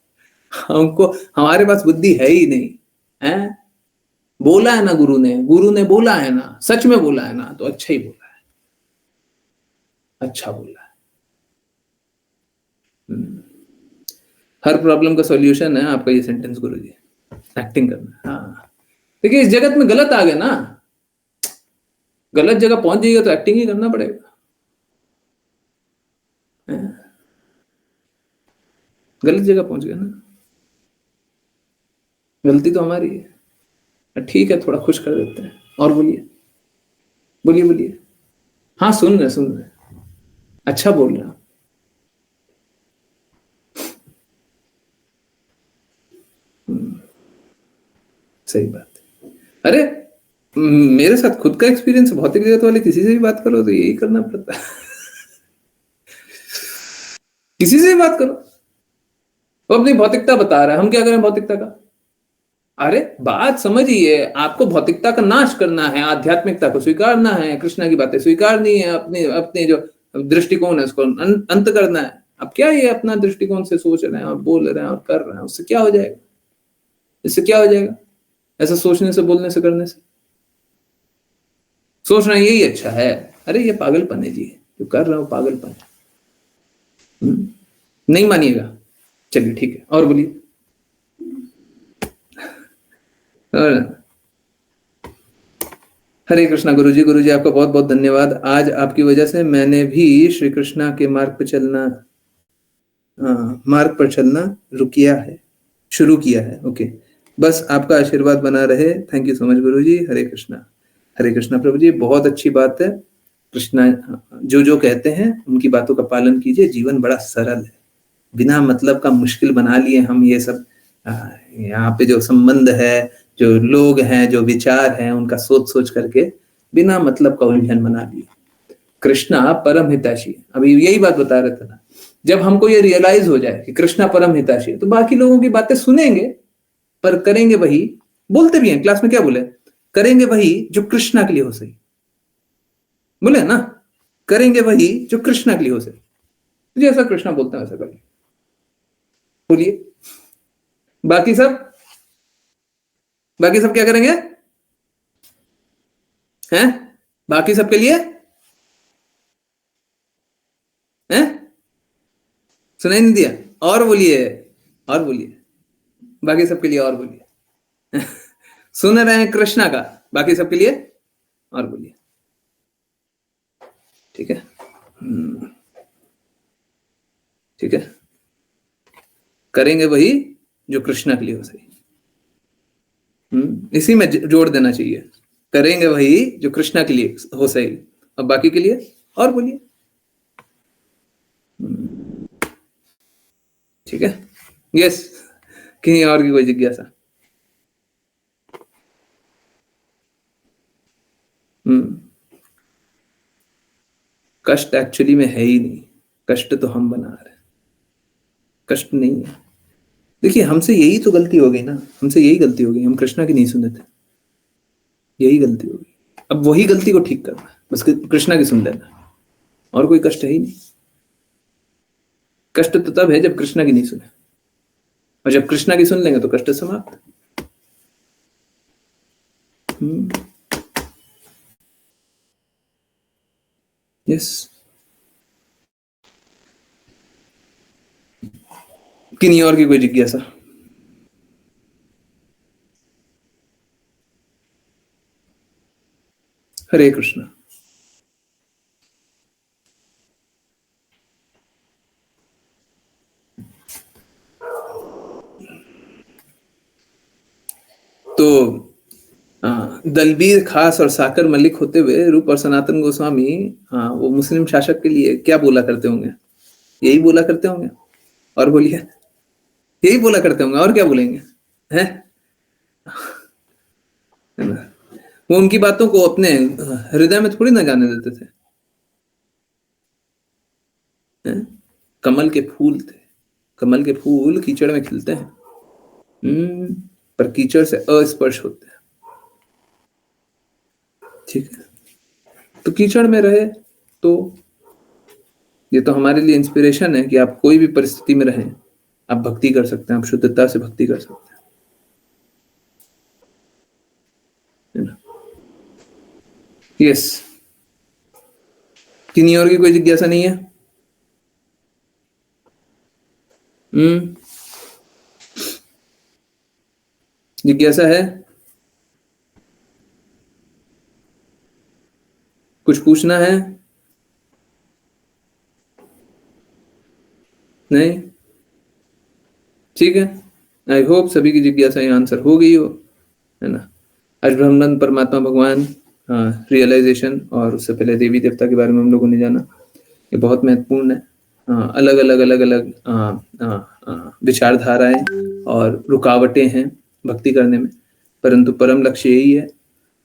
हमको, हमारे पास बुद्धि है ही नहीं है। बोला है ना गुरु ने बोला है ना, सच में बोला है ना, तो अच्छा ही बोला है, अच्छा बोला है। हर प्रॉब्लम का सॉल्यूशन है आपका ये सेंटेंस गुरु जी, एक्टिंग करना। हाँ, देखिए इस जगत में गलत आ गया ना, गलत जगह पहुंच जाइएगा तो एक्टिंग ही करना पड़ेगा। गलत जगह पहुंच गए ना, गलती तो हमारी है। ठीक है, थोड़ा खुश कर देते हैं। और बोलिए बोलिए बोलिए। हाँ, सुन रहे, अच्छा बोल रहे हैं आप। सही बात है। अरे मेरे साथ खुद का एक्सपीरियंस, भौतिक जगत वाले किसी से भी बात करो तो यही करना पड़ता है। किसी से भी बात करो, वो अपनी भौतिकता बता रहा है, हम क्या करें भौतिकता का। अरे बात समझिए, आपको भौतिकता का नाश करना है, आध्यात्मिकता को स्वीकारना है, कृष्णा की बातें स्वीकारनी है, अपने अपने जो दृष्टिकोण है उसको अंत करना है। अब क्या ये अपना दृष्टिकोण से सोच रहे हैं और बोल रहे हैं और कर रहे हैं, उससे क्या हो जाएगा? इससे क्या हो जाएगा ऐसा सोचने से, बोलने से, करने से? सोच रहे हैं यही अच्छा है। अरे ये पागलपन है जी, जो कर रहे हो पागलपन है। नहीं मानिएगा, चलिए ठीक है, और बोलिए। हरे कृष्णा गुरुजी। गुरुजी आपका बहुत बहुत धन्यवाद। आज आपकी वजह से मैंने भी श्री कृष्णा के मार्ग पर चलना शुरू किया है। ओके, बस आपका आशीर्वाद बना रहे। थैंक यू सो मच गुरुजी। हरे कृष्णा। हरे कृष्णा प्रभु जी, बहुत अच्छी बात है। कृष्णा जो कहते हैं उनकी बातों का पालन कीजिए, जीवन बड़ा सरल है। बिना मतलब का मुश्किल बना लिए हम ये सब। यहाँ पे जो संबंध है, जो लोग हैं, जो विचार हैं, उनका सोच सोच करके बिना मतलब का उलझन बना लिए। कृष्णा परम हितैषी, अभी यही बात बता रहे थे ना। जब हमको ये रियलाइज हो जाए कि कृष्णा परम हितैषी है, तो बाकी लोगों की बातें सुनेंगे पर करेंगे वही, बोलते भी हैं क्लास में, क्या बोले, करेंगे वही जो कृष्णा के लिए हो सही। बोले ना, करेंगे वही जो कृष्णा के लिए हो सही। जैसा कृष्णा बोलते हैं वैसा करिए। बोलिए। बाकी सब क्या करेंगे? हैं? बाकी सबके लिए हैं? सुनाई नहीं दिया? और बोलिए, और बोलिए। बाकी सबके लिए और बोलिए। सुन रहे हैं कृष्णा का, बाकी सबके लिए और बोलिए। ठीक है, ठीक है। करेंगे वही जो कृष्णा के लिए हो सही। इसी में जोड़ देना चाहिए, करेंगे वही जो कृष्णा के लिए हो सही, और बाकी के लिए और बोलिए। ठीक है, यस। कहीं और की कोई जिज्ञासा? कष्ट एक्चुअली में है ही नहीं, कष्ट तो हम बना रहे हैं, कष्ट नहीं है। देखिए, हमसे यही तो गलती हो गई ना, हमसे यही गलती हो गई, हम कृष्णा की नहीं सुने थे, यही गलती हो गई। अब वही गलती को ठीक करना है, बस कृष्णा की सुन लेना, और कोई कष्ट है ही नहीं। कष्ट तो तब है जब कृष्णा की नहीं सुने, और जब कृष्णा की सुन लेंगे तो कष्ट समाप्त। यस। किन्हीं और की कोई जिज्ञासा? हरे कृष्णा। तो दलबीर खास और साकर मलिक होते हुए रूप और सनातन गोस्वामी, वो मुस्लिम शासक के लिए क्या बोला करते होंगे? यही बोला करते होंगे। और बोलिए, यही बोला करते होंगे, और क्या बोलेंगे? हैं? है ना? वो उनकी बातों को अपने हृदय में थोड़ी ना जाने देते थे। हैं? कमल के फूल थे, कमल के फूल कीचड़ में खिलते हैं, पर कीचड़ से अस्पर्श होते हैं। ठीक है, तो कीचड़ में रहे तो ये तो हमारे लिए इंस्पिरेशन है कि आप कोई भी परिस्थिति में रहें, आप भक्ति कर सकते हैं, आप शुद्धता से भक्ति कर सकते हैं, है ना? यस। किन्हीं और की कोई जिज्ञासा नहीं है? जिज्ञासा है? कुछ पूछना है? नहीं? ठीक है, आई होप सभी की जिज्ञासाएं आंसर हो गई हो, है ना। आज ब्रह्मानंद परमात्मा भगवान, रियलाइजेशन और उससे पहले देवी देवता के बारे में हम लोगों ने जाना, ये बहुत महत्वपूर्ण है। अलग अलग विचारधाराएं और रुकावटें हैं भक्ति करने में, परंतु परम लक्ष्य यही है,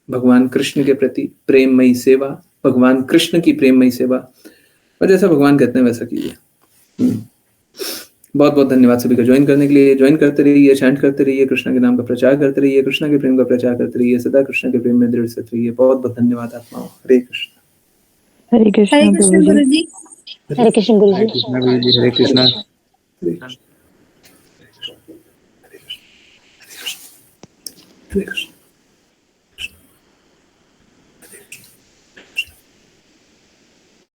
भगवान कृष्ण के प्रति प्रेममयी सेवा, भगवान कृष्ण की प्रेममयी सेवा, और जैसा भगवान कहते हैं वैसा कीजिए। बहुत बहुत धन्यवाद सभी का ज्वाइन करने के लिए। ज्वाइन करते रहिए, चैंट करते रहिए, कृष्णा के नाम का प्रचार करते रहिए, कृष्णा के प्रेम का प्रचार करते रहिए, सदा कृष्ण के प्रेम में दृढ़ स्थित रहिए। बहुत बहुत धन्यवाद आत्माओं। हरे कृष्ण। हरे कृष्ण गुरु जी। हरे कृष्ण गुरु जी। हरे कृष्णा गुरु जी, हरे कृष्णा। हरे कृष्ण। हरे कृष्ण।